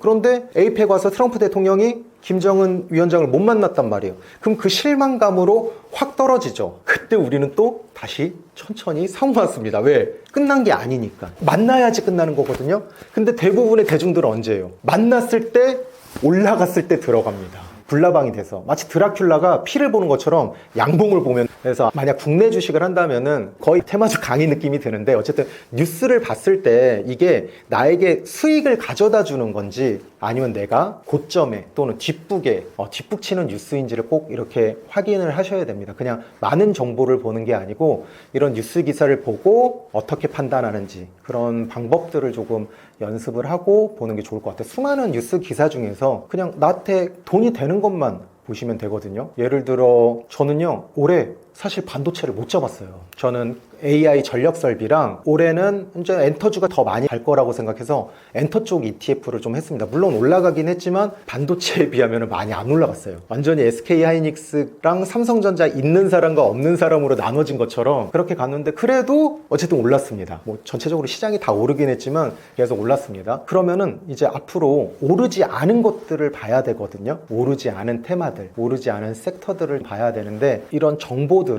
그런데 에이펙 와서 트럼프 대통령이 김정은 위원장을 못 만났단 말이에요. 그럼 그 실망감으로 확 떨어지죠. 그때 우리는 또 다시 천천히 사고 왔습니다. 왜? 끝난 게 아니니까. 만나야지 끝나는 거거든요. 근데 대부분의 대중들은 언제예요? 만났을 때, 올라갔을 때 들어갑니다. 불나방이 돼서 마치 드라큘라가 피를 보는 것처럼 양봉을 보면, 그래서 만약 국내 주식을 한다면은 거의 테마주 강의 느낌이 드는데, 어쨌든 뉴스를 봤을 때 이게 나에게 수익을 가져다 주는 건지 아니면 내가 고점에 또는 뒷북에 뒷북 치는 뉴스인지를 꼭 이렇게 확인을 하셔야 됩니다. 그냥 많은 정보를 보는 게 아니고 이런 뉴스 기사를 보고 어떻게 판단하는지 그런 방법들을 조금 연습을 하고 보는 게 좋을 것 같아요. 수많은 뉴스 기사 중에서 그냥 나한테 돈이 되는 것만 보시면 되거든요. 예를 들어 저는요, 올해 사실 반도체를 못 잡았어요. 저는 AI 전력 설비랑 올해는 이제 엔터주가 더 많이 갈 거라고 생각해서 엔터 쪽 ETF를 좀 했습니다. 물론 올라가긴 했지만 반도체에 비하면 많이 안 올라갔어요. 완전히 SK 하이닉스랑 삼성전자 있는 사람과 없는 사람으로 나눠진 것처럼 그렇게 갔는데 그래도 어쨌든 올랐습니다. 뭐 전체적으로 시장이 다 오르긴 했지만 계속 올랐습니다. 그러면은 이제 앞으로 오르지 않은 것들을 봐야 되거든요. 오르지 않은 테마들, 오르지 않은 섹터들을 봐야 되는데 이런 정보들은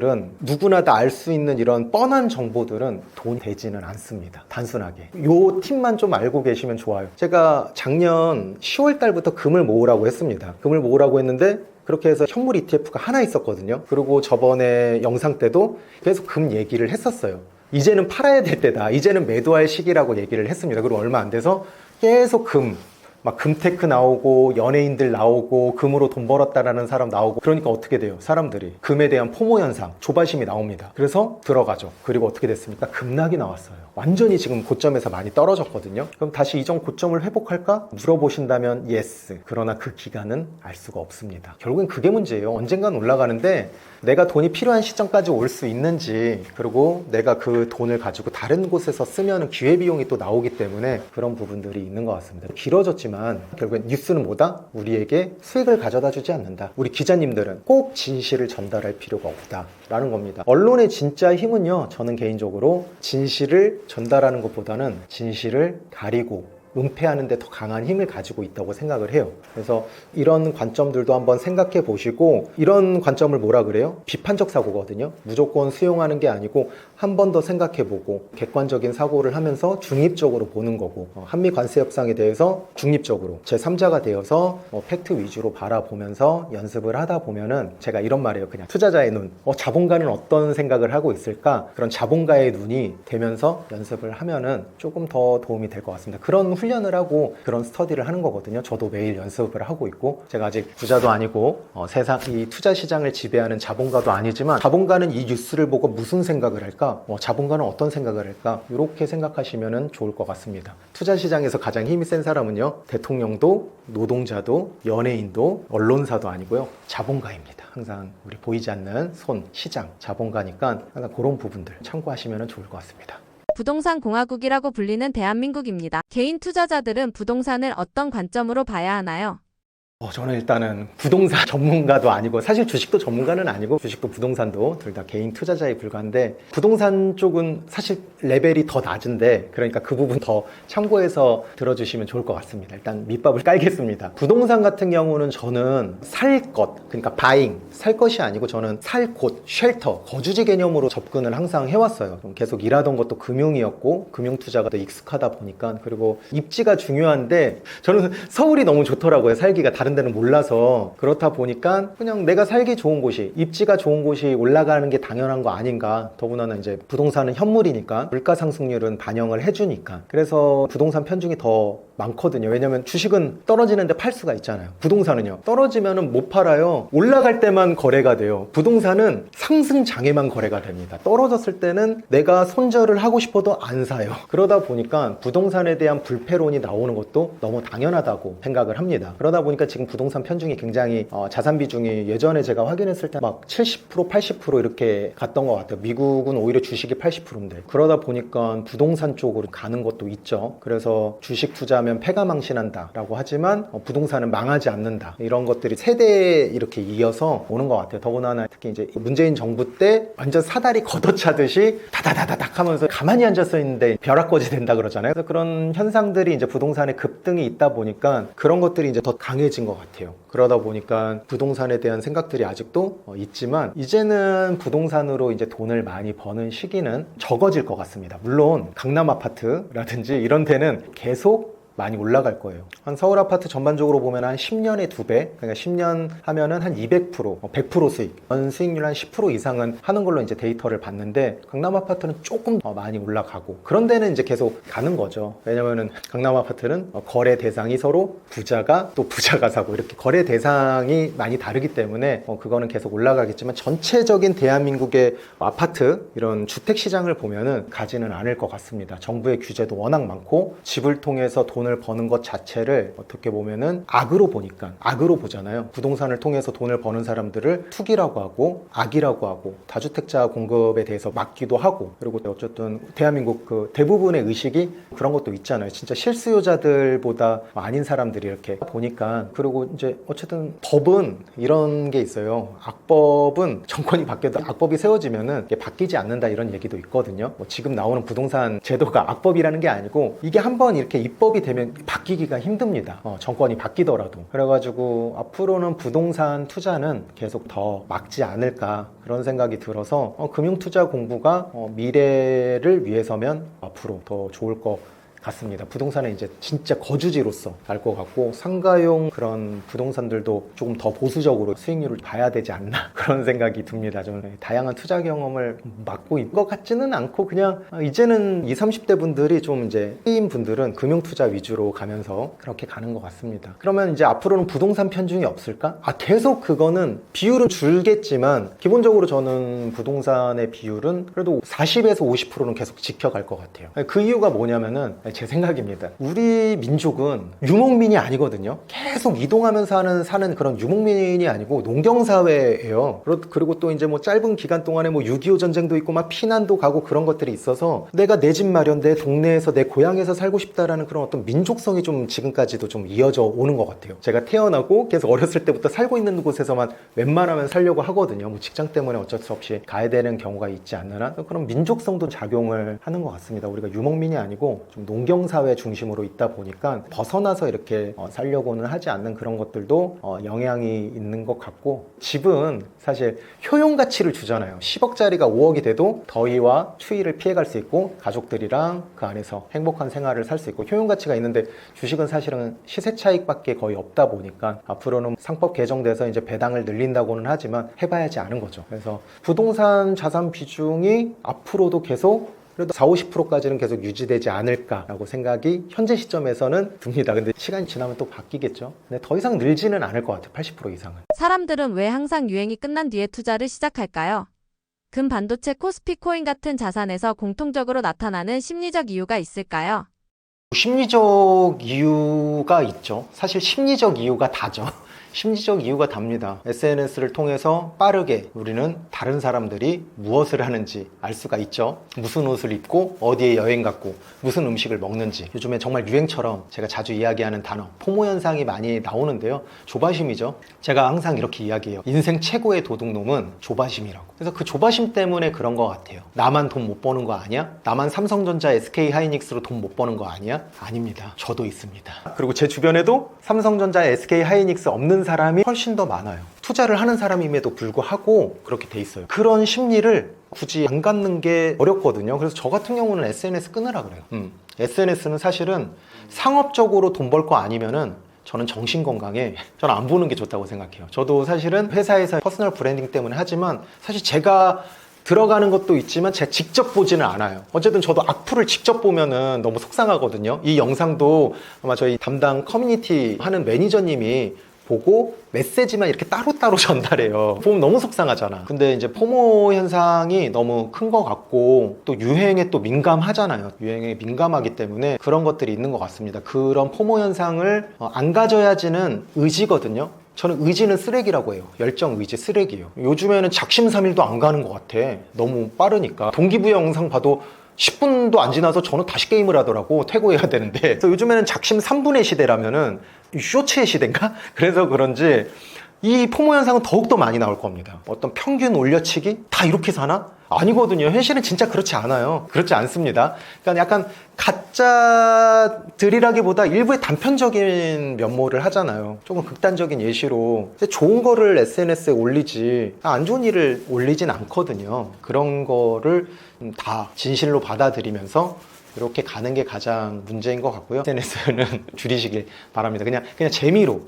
누구나 다 알 수 있는 이런 뻔한 정보들은 돈 되지는 않습니다. 단순하게. 요 팁만 좀 알고 계시면 좋아요. 제가 작년 10월 달부터 금을 모으라고 했습니다. 금을 모으라고 했는데 그렇게 해서 현물 ETF가 하나 있었거든요. 그리고 저번에 영상 때도 계속 금 얘기를 했었어요. 이제는 팔아야 될 때다. 이제는 매도할 시기라고 얘기를 했습니다. 그리고 얼마 안 돼서 계속 막 금테크 나오고 연예인들 나오고 금으로 돈 벌었다라는 사람 나오고, 그러니까 어떻게 돼요? 사람들이 금에 대한 포모 현상, 조바심이 나옵니다. 그래서 들어가죠. 그리고 어떻게 됐습니까? 급락이 나왔어요. 완전히 지금 고점에서 많이 떨어졌거든요. 그럼 다시 이전 고점을 회복할까? 물어보신다면 yes. 그러나 그 기간은 알 수가 없습니다. 결국엔 그게 문제예요. 언젠간 올라가는데 내가 돈이 필요한 시점까지 올 수 있는지, 그리고 내가 그 돈을 가지고 다른 곳에서 쓰면 기회비용이 또 나오기 때문에 그런 부분들이 있는 것 같습니다. 길어졌지만 결국엔 뉴스는 뭐다? 우리에게 수익을 가져다 주지 않는다. 우리 기자님들은 꼭 진실을 전달할 필요가 없다 라는 겁니다. 언론의 진짜 힘은요, 저는 개인적으로 진실을 전달하는 것보다는 진실을 가리고 은폐하는 데 더 강한 힘을 가지고 있다고 생각을 해요. 그래서 이런 관점들도 한번 생각해 보시고, 이런 관점을 뭐라 그래요? 비판적 사고거든요. 무조건 수용하는 게 아니고 한 번 더 생각해 보고 객관적인 사고를 하면서 중립적으로 보는 거고, 한미 관세 협상에 대해서 중립적으로 제3자가 되어서 팩트 위주로 바라보면서 연습을 하다 보면은, 제가 이런 말이에요. 그냥 투자자의 눈, 자본가는 어떤 생각을 하고 있을까? 그런 자본가의 눈이 되면서 연습을 하면은 조금 더 도움이 될 것 같습니다. 그런 훈련을 하고 그런 스터디를 하는 거거든요. 저도 매일 연습을 하고 있고, 제가 아직 부자도 아니고 세상 이 투자 시장을 지배하는 자본가도 아니지만, 자본가는 이 뉴스를 보고 무슨 생각을 할까? 자본가는 어떤 생각을 할까? 이렇게 생각하시면 좋을 것 같습니다. 투자 시장에서 가장 힘이 센 사람은요, 대통령도 노동자도 연예인도 언론사도 아니고요, 자본가입니다. 항상 우리 보이지 않는 손, 시장, 자본가니까 항상 그런 부분들 참고하시면 좋을 것 같습니다. 부동산 공화국이라고 불리는 대한민국입니다. 개인 투자자들은 부동산을 어떤 관점으로 봐야 하나요? 저는 일단은 부동산 전문가도 아니고 사실 주식도 전문가는 아니고 주식도 부동산도 둘 다 개인 투자자에 불과한데 부동산 쪽은 사실 레벨이 더 낮은데 그러니까 그 부분 더 참고해서 들어주시면 좋을 것 같습니다. 일단 밑밥을 깔겠습니다. 부동산 같은 경우는 저는 살 것, 그러니까 바잉, 살 것이 아니고 저는 살 곳, 쉘터, 거주지 개념으로 접근을 항상 해왔어요. 계속 일하던 것도 금융이었고 금융 투자가 더 익숙하다 보니까 그리고 입지가 중요한데 저는 서울이 너무 좋더라고요. 살기가 다른 데는 몰라서 그렇다 보니까 그냥 내가 살기 좋은 곳이 입지가 좋은 곳이 올라가는 게 당연한 거 아닌가. 더구나는 이제 부동산은 현물이니까 물가 상승률은 반영을 해주니까 그래서 부동산 편중이 더 많거든요. 왜냐면 주식은 떨어지는데 팔 수가 있잖아요. 부동산은요 떨어지면은 못 팔아요. 올라갈 때만 거래가 돼요. 부동산은 상승 장에만 거래가 됩니다. 떨어졌을 때는 내가 손절을 하고 싶어도 안 사요. 그러다 보니까 부동산에 대한 불패론이 나오는 것도 너무 당연하다고 생각을 합니다. 그러다 보니까 지금 부동산 편중이 굉장히 자산 비중이 예전에 제가 확인했을 때 막 70% 80% 이렇게 갔던 것 같아요. 미국은 오히려 주식이 80%인데 그러다 보니까 부동산 쪽으로 가는 것도 있죠. 그래서 주식 투자하면 패가 망신한다 라고 하지만 부동산은 망하지 않는다 이런 것들이 세대에 이렇게 이어서 오는 것 같아요. 더구나 특히 이제 문재인 정부 때 완전 사다리 걷어차듯이 다다다다닥 하면서 가만히 앉아서 있는데 벼락거지 된다 그러잖아요. 그래서 그런 현상들이 이제 부동산의 급등이 있다 보니까 그런 것들이 이제 더 강해진 것 같아요. 그러다 보니까 부동산에 대한 생각들이 아직도 있지만 이제는 부동산으로 이제 돈을 많이 버는 시기는 적어질 것 같습니다. 물론 강남 아파트라든지 이런 데는 계속 많이 올라갈 거예요. 한 서울 아파트 전반적으로 보면 한 10년에 2배, 그러니까 10년 하면은 한 200%, 100% 수익, 연 수익률 한 10% 이상은 하는 걸로 이제 데이터를 봤는데 강남 아파트는 조금 더 많이 올라가고 그런 데는 이제 계속 가는 거죠. 왜냐면은 강남 아파트는 거래 대상이 서로 부자가 또 부자가 사고 이렇게 거래 대상이 많이 다르기 때문에 그거는 계속 올라가겠지만 전체적인 대한민국의 아파트 이런 주택 시장을 보면은 가지는 않을 것 같습니다. 정부의 규제도 워낙 많고 집을 통해서 돈을 버는 것 자체를 어떻게 보면은 악으로 보니까 악으로 보잖아요. 부동산을 통해서 돈을 버는 사람들을 투기라고 하고 악이라고 하고 다주택자 공급에 대해서 막기도 하고 그리고 어쨌든 대한민국 그 대부분의 의식이 그런 것도 있잖아요. 진짜 실수요자들보다 아닌 사람들이 이렇게 보니까 그리고 이제 어쨌든 법은 이런 게 있어요. 악법은 정권이 바뀌어도 악법이 세워지면은 이게 바뀌지 않는다 이런 얘기도 있거든요. 지금 나오는 부동산 제도가 악법이라는 게 아니고 이게 한번 이렇게 입법이 되면 바뀌기가 힘듭니다. 정권이 바뀌더라도. 그래가지고 앞으로는 부동산 투자는 계속 더 막지 않을까 그런 생각이 들어서 금융투자 공부가 미래를 위해서면 앞으로 더 좋을 것 같습니다. 부동산은 이제 진짜 거주지로서 갈 것 같고 상가용 그런 부동산들도 조금 더 보수적으로 수익률을 봐야 되지 않나 그런 생각이 듭니다. 저는 다양한 투자 경험을 맡고 있는 것 같지는 않고 그냥 이제는 20, 30대 분들이 좀 이제 B인 분들은 금융 투자 위주로 가면서 그렇게 가는 것 같습니다. 그러면 이제 앞으로는 부동산 편중이 없을까? 계속 그거는 비율은 줄겠지만 기본적으로 저는 부동산의 비율은 그래도 40에서 50%는 계속 지켜갈 것 같아요. 그 이유가 뭐냐면은 제 생각입니다. 우리 민족은 유목민이 아니거든요. 계속 이동하면서 사는 그런 유목민이 아니고 농경사회예요. 그리고 또 이제 뭐 짧은 기간 동안에 뭐 6.25 전쟁도 있고 막 피난도 가고 그런 것들이 있어서 내가 내 집 마련, 내 동네에서 내 고향에서 살고 싶다라는 그런 어떤 민족성이 좀 지금까지도 좀 이어져 오는 것 같아요. 제가 태어나고 계속 어렸을 때부터 살고 있는 곳에서만 웬만하면 살려고 하거든요. 뭐 직장 때문에 어쩔 수 없이 가야 되는 경우가 있지 않나 그런 민족성도 작용을 하는 것 같습니다. 우리가 유목민이 아니고 좀 농경사회 중심으로 있다 보니까 벗어나서 이렇게 살려고는 하지 않는 그런 것들도 영향이 있는 것 같고 집은 사실 효용 가치를 주잖아요. 10억짜리가 5억이 돼도 더위와 추위를 피해갈 수 있고 가족들이랑 그 안에서 행복한 생활을 살 수 있고 효용 가치가 있는데 주식은 사실은 시세 차익밖에 거의 없다 보니까 앞으로는 상법 개정돼서 이제 배당을 늘린다고는 하지만 해봐야지 아는 거죠. 그래서 부동산 자산 비중이 앞으로도 계속 그래도 40, 50%까지는 계속 유지되지 않을까라고 생각이 현재 시점에서는 듭니다. 근데 시간이 지나면 또 바뀌겠죠. 근데 더 이상 늘지는 않을 것 같아요. 80% 이상은. 사람들은 왜 항상 유행이 끝난 뒤에 투자를 시작할까요? 금, 반도체, 코스피 코인 같은 자산에서 공통적으로 나타나는 심리적 이유가 있을까요? 심리적 이유가 있죠. 사실 심리적 이유가 다죠. 심리적 이유가 답니다. SNS를 통해서 빠르게 우리는 다른 사람들이 무엇을 하는지 알 수가 있죠. 무슨 옷을 입고 어디에 여행 갔고 무슨 음식을 먹는지. 요즘에 정말 유행처럼 제가 자주 이야기하는 단어 포모 현상이 많이 나오는데요. 조바심이죠. 제가 항상 이렇게 이야기해요. 인생 최고의 도둑놈은 조바심이라고. 그래서 그 조바심 때문에 그런 것 같아요. 나만 돈 못 버는 거 아니야? 나만 삼성전자, SK하이닉스로 돈 못 버는 거 아니야? 아닙니다. 저도 있습니다. 그리고 제 주변에도 삼성전자, SK하이닉스 없는 사람이 훨씬 더 많아요. 투자를 하는 사람임에도 불구하고 그렇게 돼 있어요. 그런 심리를 굳이 안 갖는 게 어렵거든요. 그래서 저 같은 경우는 SNS 끊으라 그래요. SNS는 사실은 상업적으로 돈 벌 거 아니면은 저는 정신건강에 저는 안 보는 게 좋다고 생각해요. 저도 사실은 회사에서 퍼스널 브랜딩 때문에 하지만 사실 제가 들어가는 것도 있지만 제가 직접 보지는 않아요. 어쨌든 저도 악플을 직접 보면은 너무 속상하거든요. 이 영상도 아마 저희 담당 커뮤니티 하는 매니저님이 보고 메시지만 이렇게 따로따로 전달해요. 보면 너무 속상하잖아. 근데 이제 포모 현상이 너무 큰 것 같고 또 유행에 또 민감하잖아요. 유행에 민감하기 때문에 그런 것들이 있는 것 같습니다. 그런 포모 현상을 안 가져야지는 의지거든요. 저는 의지는 쓰레기라고 해요. 열정, 의지 쓰레기예요. 요즘에는 작심삼일도 안 가는 것 같아. 너무 빠르니까. 동기부여 영상 봐도 10분도 안 지나서 저는 다시 게임을 하더라고. 퇴고해야 되는데. 그래서 요즘에는 작심 3분의 시대라면은 쇼츠의 시대인가? 그래서 그런지 이 포모 현상은 더욱더 많이 나올 겁니다. 어떤 평균 올려치기? 다 이렇게 사나? 아니거든요. 현실은 진짜 그렇지 않아요. 그렇지 않습니다. 그러니까 약간 가짜들이라기보다 일부의 단편적인 면모를 하잖아요. 조금 극단적인 예시로 좋은 거를 SNS에 올리지 안 좋은 일을 올리진 않거든요. 그런 거를 다 진실로 받아들이면서 이렇게 가는 게 가장 문제인 것 같고요. SNS는 줄이시길 바랍니다. 그냥 재미로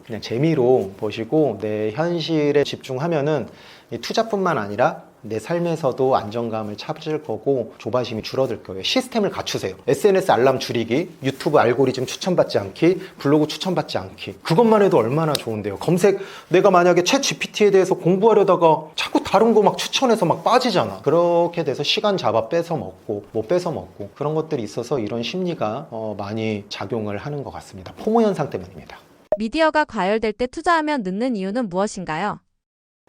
보시고 내 현실에 집중하면은 이 투자뿐만 아니라 내 삶에서도 안정감을 찾을 거고 조바심이 줄어들 거예요. 시스템을 갖추세요. SNS 알람 줄이기, 유튜브 알고리즘 추천받지 않기, 블로그 추천받지 않기. 그것만 해도 얼마나 좋은데요. 검색, 내가 만약에 챗 GPT에 대해서 공부하려다가 자꾸 다른 거 막 추천해서 막 빠지잖아. 그렇게 돼서 시간 잡아 뺏어 먹고 못 뺏어 먹고 그런 것들이 있어서 이런 심리가 많이 작용을 하는 것 같습니다. 포모 현상 때문입니다. 미디어가 과열될 때 투자하면 늦는 이유는 무엇인가요?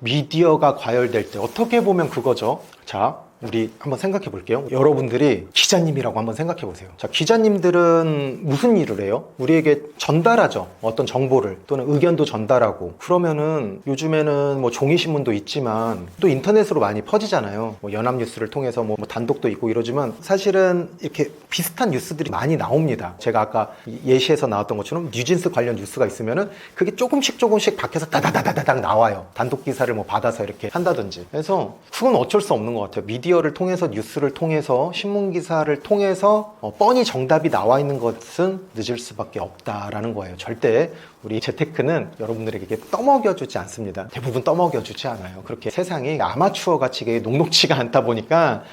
미디어가 과열될 때 어떻게 보면 그거죠. 자, 우리 한번 생각해 볼게요. 여러분들이 기자님이라고 한번 생각해 보세요. 자, 기자님들은 무슨 일을 해요? 우리에게 전달하죠. 어떤 정보를 또는 의견도 전달하고. 그러면은 요즘에는 뭐 종이신문도 있지만 또 인터넷으로 많이 퍼지잖아요. 뭐 연합뉴스를 통해서 뭐 단독도 있고 이러지만 사실은 이렇게 비슷한 뉴스들이 많이 나옵니다. 제가 아까 예시에서 나왔던 것처럼 뉴진스 관련 뉴스가 있으면은 그게 조금씩 밖에서 다다다다닥 나와요. 단독 기사를 뭐 받아서 이렇게 한다든지. 그래서 그건 어쩔 수 없는 것 같아요. 미디어를 통해서 뉴스를 통해서 신문 기사를 통해서 뻔히 정답이 나와 있는 것은 늦을 수밖에 없다라는 거예요. 절대 우리 재테크는 여러분들에게 이렇게 떠먹여주지 않습니다. 대부분 떠먹여주지 않아요. 그렇게 세상이 아마추어 같이 녹록치가 않다 보니까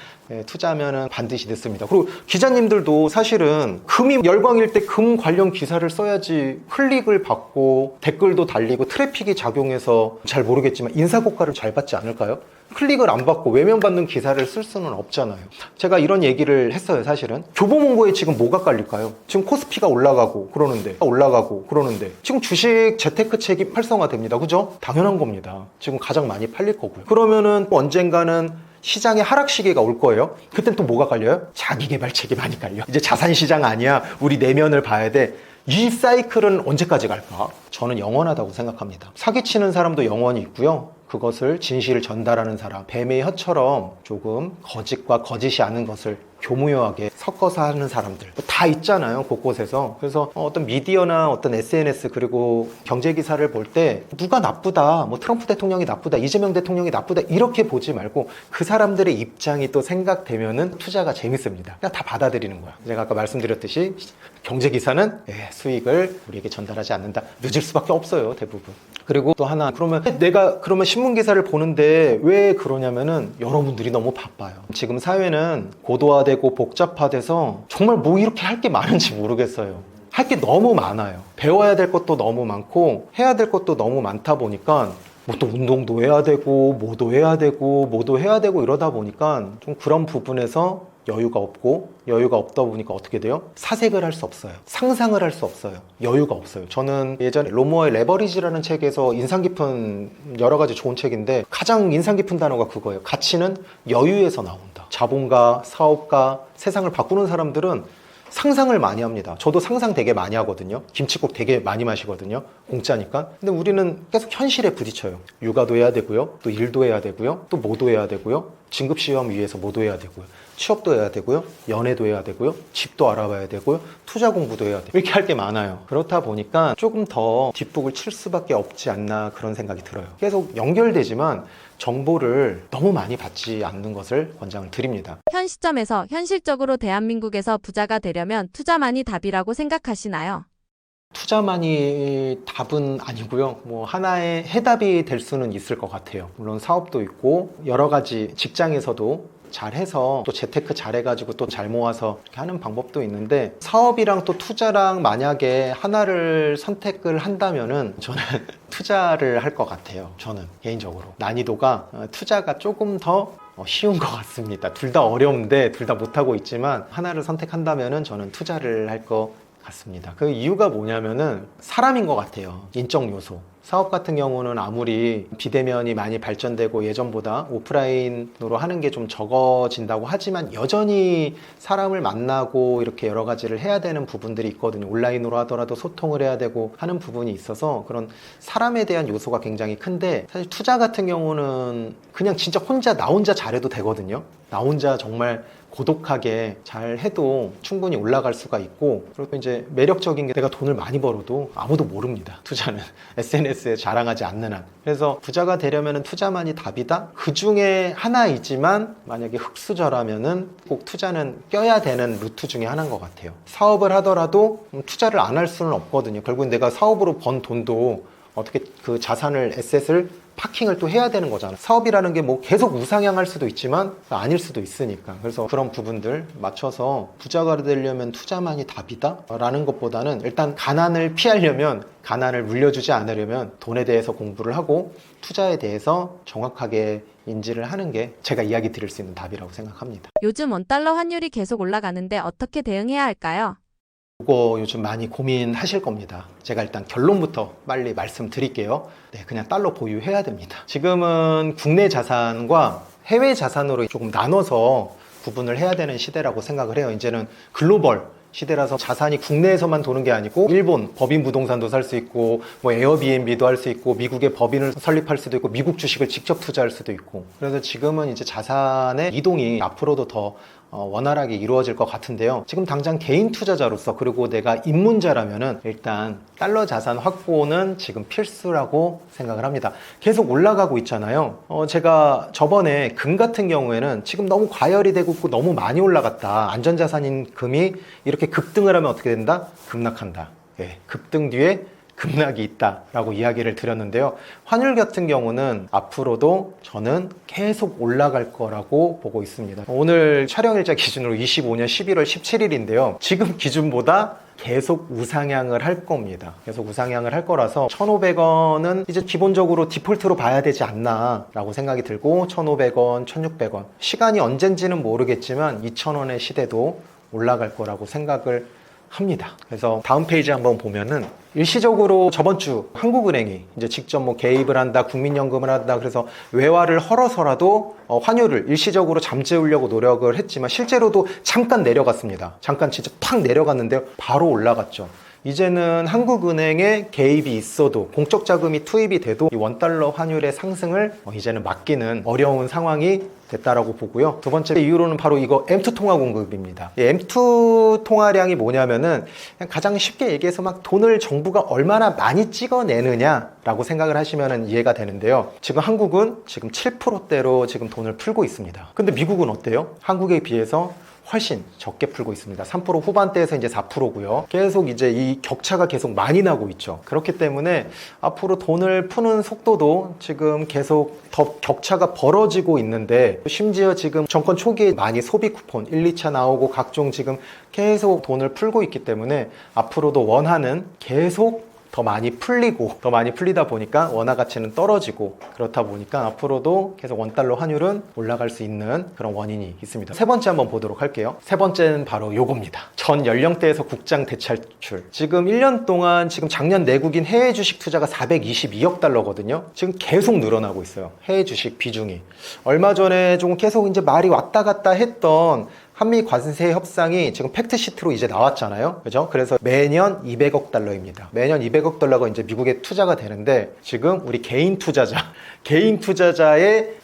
투자하면 반드시 늦습니다. 그리고 기자님들도 사실은 금이 열광일 때 금 관련 기사를 써야지 클릭을 받고 댓글도 달리고 트래픽이 작용해서 잘 모르겠지만 인사고가를 잘 받지 않을까요? 클릭을 안 받고 외면받는 기사를 쓸 수는 없잖아요. 제가 이런 얘기를 했어요. 사실은 교보문고에 지금 뭐가 깔릴까요? 지금 코스피가 올라가고 그러는데 지금 주식 재테크 책이 활성화됩니다. 그죠? 당연한 겁니다. 지금 가장 많이 팔릴 거고요. 그러면은 언젠가는 시장의 하락 시기가 올 거예요. 그땐 또 뭐가 깔려요? 자기계발책이 많이 깔려. 이제 자산시장 아니야. 우리 내면을 봐야 돼. 이 사이클은 언제까지 갈까? 저는 영원하다고 생각합니다. 사기치는 사람도 영원히 있고요. 그것을 진실을 전달하는 사람, 뱀의 혀처럼 조금 거짓과 거짓이 아닌 것을 교묘하게 섞어서 하는 사람들 다 있잖아요, 곳곳에서. 그래서 어떤 미디어나 어떤 SNS 그리고 경제 기사를 볼 때 누가 나쁘다, 뭐 트럼프 대통령이 나쁘다, 이재명 대통령이 나쁘다 이렇게 보지 말고 그 사람들의 입장이 또 생각되면은 투자가 재밌습니다. 그냥 다 받아들이는 거야. 제가 아까 말씀드렸듯이 경제 기사는 수익을 우리에게 전달하지 않는다. 늦을 수밖에 없어요, 대부분. 그리고 또 하나, 그러면 신문 기사를 보는데 왜 그러냐면은 여러분들이 너무 바빠요. 지금 사회는 고도화되고 복잡화돼서 정말 뭐 이렇게 할 게 많은지 모르겠어요. 할 게 너무 많아요. 배워야 될 것도 너무 많고 해야 될 것도 너무 많다 보니까 뭐 또 운동도 해야 되고 뭐도 해야 되고 뭐도 해야 되고 이러다 보니까 좀 그런 부분에서 여유가 없고, 여유가 없다 보니까 어떻게 돼요? 사색을 할 수 없어요. 상상을 할 수 없어요. 여유가 없어요. 저는 예전에 로모어의 레버리지라는 책에서 인상 깊은 여러 가지 좋은 책인데 가장 인상 깊은 단어가 그거예요. 가치는 여유에서 나온다. 자본가, 사업가, 세상을 바꾸는 사람들은 상상을 많이 합니다. 저도 상상 되게 많이 하거든요. 김칫국 되게 많이 마시거든요. 공짜니까. 근데 우리는 계속 현실에 부딪혀요. 육아도 해야 되고요. 또 일도 해야 되고요. 또 뭐도 해야 되고요. 진급시험 위해서 뭐도 해야 되고요. 취업도 해야 되고요. 연애도 해야 되고요. 집도 알아봐야 되고요. 투자 공부도 해야 돼요. 이렇게 할 게 많아요. 그렇다 보니까 조금 더 뒷북을 칠 수밖에 없지 않나 그런 생각이 들어요. 계속 연결되지만 정보를 너무 많이 받지 않는 것을 권장을 드립니다. 현 시점에서 현실적으로 대한민국에서 부자가 되려면 투자만이 답이라고 생각하시나요? 투자만이 답은 아니고요. 뭐 하나의 해답이 될 수는 있을 것 같아요. 물론 사업도 있고 여러 가지 직장에서도 잘해서 또 재테크 잘해가지고 또 잘 모아서 이렇게 하는 방법도 있는데 사업이랑 또 투자랑 만약에 하나를 선택을 한다면은 저는 투자를 할 것 같아요. 저는 개인적으로 난이도가 투자가 조금 더 쉬운 것 같습니다. 둘 다 어려운데 둘 다 못하고 있지만 하나를 선택한다면은 저는 투자를 할 것 같습니다. 그 이유가 뭐냐면은 사람인 것 같아요. 인적 요소. 사업 같은 경우는 아무리 비대면이 많이 발전되고 예전보다 오프라인으로 하는 게 좀 적어진다고 하지만 여전히 사람을 만나고 이렇게 여러 가지를 해야 되는 부분들이 있거든요. 온라인으로 하더라도 소통을 해야 되고 하는 부분이 있어서 그런 사람에 대한 요소가 굉장히 큰데 사실 투자 같은 경우는 그냥 진짜 나 혼자 잘해도 되거든요. 나 혼자 정말 고독하게 잘 해도 충분히 올라갈 수가 있고 그리고 이제 매력적인 게 내가 돈을 많이 벌어도 아무도 모릅니다. 투자는 SNS에 자랑하지 않는 한. 그래서 부자가 되려면 투자만이 답이다? 그 중에 하나이지만 만약에 흑수저라면은 꼭 투자는 껴야 되는 루트 중에 하나인 것 같아요. 사업을 하더라도 투자를 안 할 수는 없거든요. 결국은 내가 사업으로 번 돈도 어떻게 그 자산을, 에셋을 파킹을 또 해야 되는 거잖아. 사업이라는 게 뭐 계속 우상향할 수도 있지만 아닐 수도 있으니까. 그래서 그런 부분들 맞춰서 부자가 되려면 투자만이 답이다? 라는 것보다는 일단 가난을 피하려면, 가난을 물려주지 않으려면 돈에 대해서 공부를 하고 투자에 대해서 정확하게 인지를 하는 게 제가 이야기 드릴 수 있는 답이라고 생각합니다. 요즘 원달러 환율이 계속 올라가는데 어떻게 대응해야 할까요? 이거 요즘 많이 고민하실 겁니다. 제가 일단 결론부터 빨리 말씀드릴게요. 네, 그냥 달러 보유해야 됩니다. 지금은 국내 자산과 해외 자산으로 조금 나눠서 구분을 해야 되는 시대라고 생각을 해요. 이제는 글로벌 시대라서 자산이 국내에서만 도는 게 아니고 일본 법인 부동산도 살 수 있고 뭐 에어비앤비도 할 수 있고 미국의 법인을 설립할 수도 있고 미국 주식을 직접 투자할 수도 있고 그래서 지금은 이제 자산의 이동이 앞으로도 더 원활하게 이루어질 것 같은데요. 지금 당장 개인 투자자로서 그리고 내가 입문자라면은 일단 달러 자산 확보는 지금 필수라고 생각을 합니다. 계속 올라가고 있잖아요. 제가 저번에 금 같은 경우에는 지금 너무 과열이 되고 있고 너무 많이 올라갔다. 안전자산인 금이 이렇게 급등을 하면 어떻게 된다? 급락한다. 예, 급등 뒤에 급락이 있다라고 이야기를 드렸는데요. 환율 같은 경우는 앞으로도 저는 계속 올라갈 거라고 보고 있습니다. 오늘 촬영일자 기준으로 25년 11월 17일인데요. 지금 기준보다 계속 우상향을 할 겁니다. 계속 우상향을 할 거라서 1,500원은 이제 기본적으로 디폴트로 봐야 되지 않나 라고 생각이 들고 1,500원, 1,600원 시간이 언젠지는 모르겠지만 2,000원의 시대도 올라갈 거라고 생각을 합니다. 그래서 다음 페이지 한번 보면은 일시적으로 저번 주 한국은행이 이제 직접 뭐 개입을 한다, 국민연금을 한다, 그래서 외화를 헐어서라도 환율을 일시적으로 잠재우려고 노력을 했지만 실제로도 잠깐 내려갔습니다. 잠깐 진짜 팍 내려갔는데요. 바로 올라갔죠. 이제는 한국은행에 개입이 있어도 공적 자금이 투입이 돼도 이 원달러 환율의 상승을 이제는 막기는 어려운 상황이 됐다라고 보고요. 두 번째 이유로는 바로 이거 M2 통화 공급입니다. 이 M2 통화량이 뭐냐면은 가장 쉽게 얘기해서 막 돈을 정부가 얼마나 많이 찍어내느냐라고 생각을 하시면 이해가 되는데요. 지금 한국은 지금 7%대로 지금 돈을 풀고 있습니다. 근데 미국은 어때요? 한국에 비해서 훨씬 적게 풀고 있습니다. 3% 후반대에서 이제 4%고요. 계속 이제 이 격차가 계속 많이 나고 있죠. 그렇기 때문에 앞으로 돈을 푸는 속도도 지금 계속 더 격차가 벌어지고 있는데 심지어 지금 정권 초기에 많이 소비 쿠폰 1, 2차 나오고 각종 지금 계속 돈을 풀고 있기 때문에 앞으로도 원화는 계속 더 많이 풀리고 더 많이 풀리다 보니까 원화 가치는 떨어지고 그렇다 보니까 앞으로도 계속 원달러 환율은 올라갈 수 있는 그런 원인이 있습니다. 세 번째 한번 보도록 할게요. 세 번째는 바로 요겁니다. 전 연령대에서 국장 대탈출. 지금 1년 동안 지금 작년 내국인 해외 주식 투자가 422억 달러거든요. 지금 계속 늘어나고 있어요. 해외 주식 비중이. 얼마 전에 좀 계속 이제 말이 왔다 갔다 했던 한미 관세 협상이 지금 팩트시트로 이제 나왔잖아요. 그죠? 그래서 매년 200억 달러입니다. 매년 200억 달러가 이제 미국에 투자가 되는데 지금 우리 개인 투자자의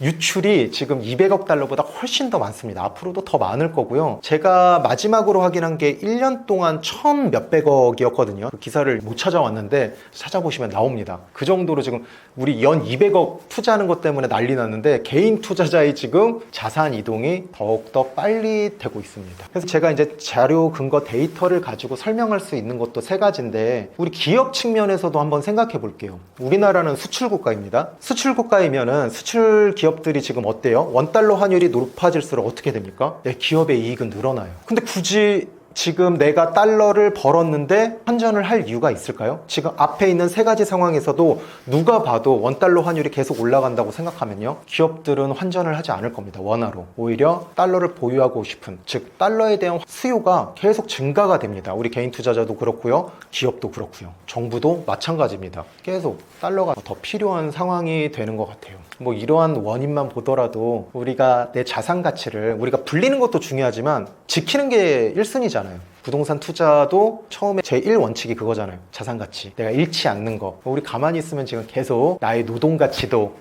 유출이 지금 200억 달러보다 훨씬 더 많습니다. 앞으로도 더 많을 거고요. 제가 마지막으로 확인한 게 1년 동안 1000 몇백억이었거든요. 그 기사를 못 찾아왔는데 찾아보시면 나옵니다. 그 정도로 지금 우리 연 200억 투자하는 것 때문에 난리 났는데 개인 투자자의 지금 자산 이동이 더욱더 빨리 되고 있습니다. 그래서 제가 이제 자료 근거 데이터를 가지고 설명할 수 있는 것도 세 가지인데 우리 기업 측면에서도 한번 생각해 볼게요. 우리나라는 수출 국가입니다. 수출 국가이면은 수출 기업들이 지금 어때요? 원달러 환율이 높아질수록 어떻게 됩니까? 네, 기업의 이익은 늘어나요. 근데 굳이 지금 내가 달러를 벌었는데 환전을 할 이유가 있을까요? 지금 앞에 있는 세 가지 상황에서도 누가 봐도 원달러 환율이 계속 올라간다고 생각하면요, 기업들은 환전을 하지 않을 겁니다. 원화로. 오히려 달러를 보유하고 싶은, 즉 달러에 대한 수요가 계속 증가가 됩니다. 우리 개인 투자자도 그렇고요, 기업도 그렇고요, 정부도 마찬가지입니다. 계속 달러가 더 필요한 상황이 되는 것 같아요. 뭐 이러한 원인만 보더라도 우리가 내 자산 가치를 우리가 불리는 것도 중요하지만 지키는 게 1순위잖아요. 부동산 투자도 처음에 제1원칙이 그거잖아요. 자산 가치. 내가 잃지 않는 거. 우리 가만히 있으면 지금 계속 나의 노동 가치도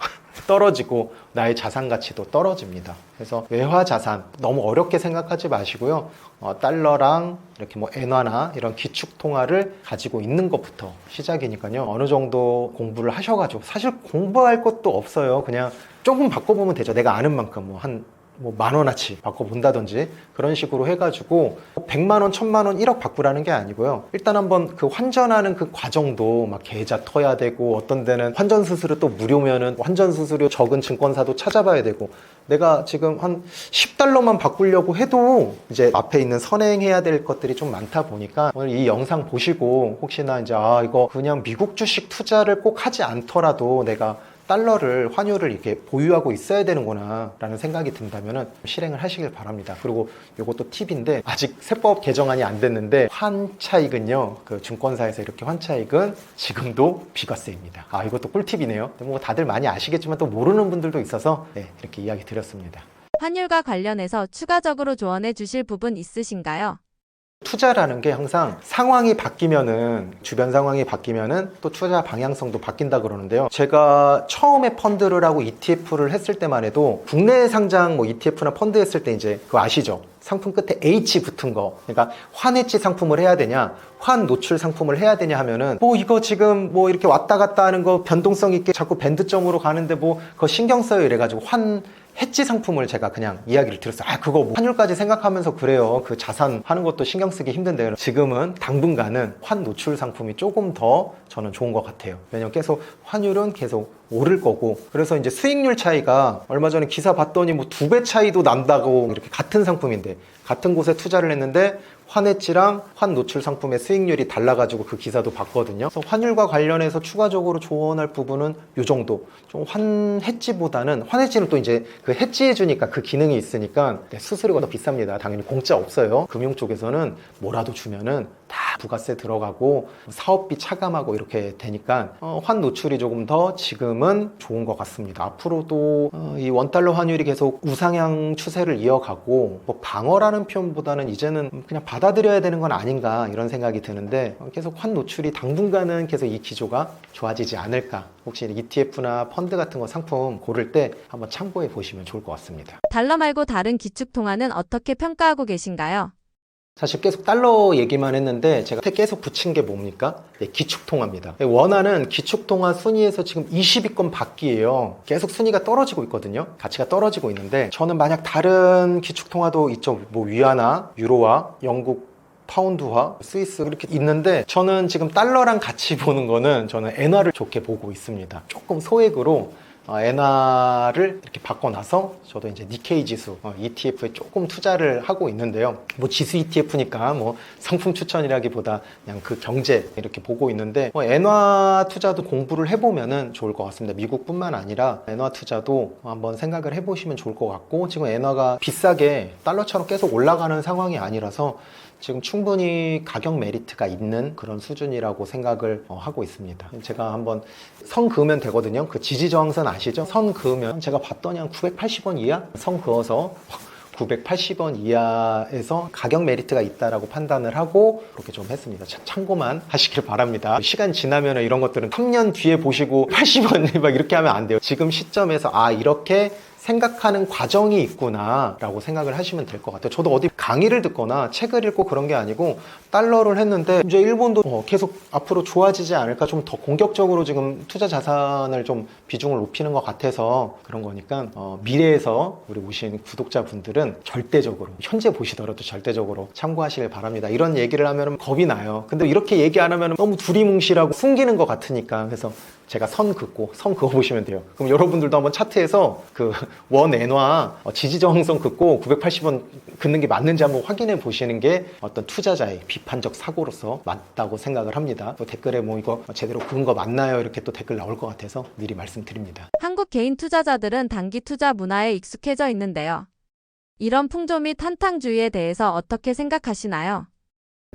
떨어지고 나의 자산 가치도 떨어집니다. 그래서 외화 자산 너무 어렵게 생각하지 마시고요. 달러랑 이렇게 뭐 엔화나 이런 기축 통화를 가지고 있는 것부터 시작이니까요. 어느 정도 공부를 하셔가지고, 사실 공부할 것도 없어요. 그냥 조금 바꿔보면 되죠. 내가 아는 만큼 뭐 10,000원어치 바꿔본다든지 그런 식으로 해가지고 100만원, 1000만원, 1억 바꾸라는 게 아니고요. 일단 한번 그 환전하는 그 과정도 막 계좌 터야 되고, 어떤 데는 환전 수수료 또 무료면은 환전 수수료 적은 증권사도 찾아봐야 되고, 내가 지금 한 10달러만 바꾸려고 해도 이제 앞에 있는 선행해야 될 것들이 좀 많다 보니까 오늘 이 영상 보시고 혹시나 이제 이거 그냥 미국 주식 투자를 꼭 하지 않더라도 내가 달러를, 환율을 이렇게 보유하고 있어야 되는구나 라는 생각이 든다면 실행을 하시길 바랍니다. 그리고 이것도 팁인데, 아직 세법 개정안이 안 됐는데 환차익은요, 그 증권사에서 이렇게 환차익은 지금도 비과세입니다. 이것도 꿀팁이네요. 뭐 다들 많이 아시겠지만 또 모르는 분들도 있어서 이렇게 이야기 드렸습니다. 환율과 관련해서 추가적으로 조언해 주실 부분 있으신가요? 투자라는 게 항상 상황이 바뀌면은, 주변 상황이 바뀌면은 또 투자 방향성도 바뀐다 그러는데요. 제가 처음에 펀드를 하고 ETF를 했을 때만 해도 국내 상장 뭐 ETF나 펀드 했을 때 이제 그거 아시죠? 상품 끝에 H 붙은 거. 그러니까 환해지 상품을 해야 되냐, 환 노출 상품을 해야 되냐 하면은 뭐 이거 지금 뭐 이렇게 왔다 갔다 하는 거 변동성 있게 자꾸 밴드점으로 가는데 뭐 그거 신경 써요 이래가지고 해지 상품을 제가 그냥 이야기를 드렸어요. 그거 뭐 환율까지 생각하면서 그래요. 그 자산 하는 것도 신경 쓰기 힘든데, 지금은 당분간은 환 노출 상품이 조금 더 저는 좋은 것 같아요. 왜냐면 계속 환율은 계속 오를 거고, 그래서 이제 수익률 차이가 얼마 전에 기사 봤더니 뭐 2배 차이도 난다고, 이렇게 같은 상품인데 같은 곳에 투자를 했는데 환해지랑 환 노출 상품의 수익률이 달라가지고 그 기사도 봤거든요. 그래서 환율과 관련해서 추가적으로 조언할 부분은 요 정도. 좀 환해지보다는, 환해지는 또 이제 그 해지해주니까 그 기능이 있으니까 수수료가 더 비쌉니다. 당연히 공짜 없어요. 금융 쪽에서는 뭐라도 주면은 다 부가세 들어가고 사업비 차감하고 이렇게 되니까 환 노출이 조금 더 지금은 좋은 것 같습니다. 앞으로도 이 원달러 환율이 계속 우상향 추세를 이어가고, 뭐 방어라는 표현보다는 이제는 그냥 받아들여야 되는 건 아닌가 이런 생각이 드는데, 계속 환 노출이 당분간은 계속 이 기조가 좋아지지 않을까. 혹시 ETF나 펀드 같은 거 상품 고를 때 한번 참고해 보시면 좋을 것 같습니다. 달러 말고 다른 기축 통화는 어떻게 평가하고 계신가요? 사실 계속 달러 얘기만 했는데 제가 계속 붙인 게 뭡니까? 기축통화입니다. 원화는 기축통화 순위에서 지금 20위권 밖이에요. 계속 순위가 떨어지고 있거든요. 가치가 떨어지고 있는데, 저는 만약 다른 기축통화도 있죠. 뭐 위안화, 유로화, 영국 파운드화, 스위스 이렇게 있는데, 저는 지금 달러랑 같이 보는 거는 저는 엔화를 좋게 보고 있습니다. 조금 소액으로 엔화를 이렇게 바꿔놔서 저도 이제 니케이 지수 ETF에 조금 투자를 하고 있는데요. 뭐 지수 ETF니까 뭐 상품 추천이라기보다 그냥 그 경제 이렇게 보고 있는데 엔화 투자도 공부를 해보면은 좋을 것 같습니다. 미국뿐만 아니라 엔화 투자도 한번 생각을 해보시면 좋을 것 같고, 지금 엔화가 비싸게 달러처럼 계속 올라가는 상황이 아니라서 지금 충분히 가격 메리트가 있는 그런 수준이라고 생각을 하고 있습니다. 제가 한번 선 그으면 되거든요. 그 지지저항선 아시죠? 선 그으면 제가 봤더니 한 980원 이하? 선 그어서 980원 이하에서 가격 메리트가 있다라고 판단을 하고 그렇게 좀 했습니다. 참고만 하시길 바랍니다. 시간 지나면 이런 것들은 3년 뒤에 보시고 80원 막 이렇게 하면 안 돼요. 지금 시점에서 이렇게 생각하는 과정이 있구나 라고 생각을 하시면 될 것 같아요. 저도 어디 강의를 듣거나 책을 읽고 그런 게 아니고 달러를 했는데 이제 일본도 계속 앞으로 좋아지지 않을까, 좀 더 공격적으로 지금 투자 자산을 좀 비중을 높이는 것 같아서 그런 거니까 미래에서 우리 오신 구독자분들은 절대적으로, 현재 보시더라도 절대적으로 참고하시길 바랍니다. 이런 얘기를 하면 겁이 나요. 근데 이렇게 얘기 안 하면 너무 두리뭉실하고 숨기는 것 같으니까, 그래서 제가 선 그어 보시면 돼요. 그럼 여러분들도 한번 차트에서 그 원 엔화 지지저항선 긋고 980원 긋는 게 맞는지 한번 확인해 보시는 게 어떤 투자자의 비판적 사고로서 맞다고 생각을 합니다. 또 댓글에 뭐 이거 제대로 그은 거 맞나요? 이렇게 또 댓글 나올 것 같아서 미리 말씀드립니다. 한국 개인 투자자들은 단기 투자 문화에 익숙해져 있는데요. 이런 풍조 및 한탕주의에 대해서 어떻게 생각하시나요?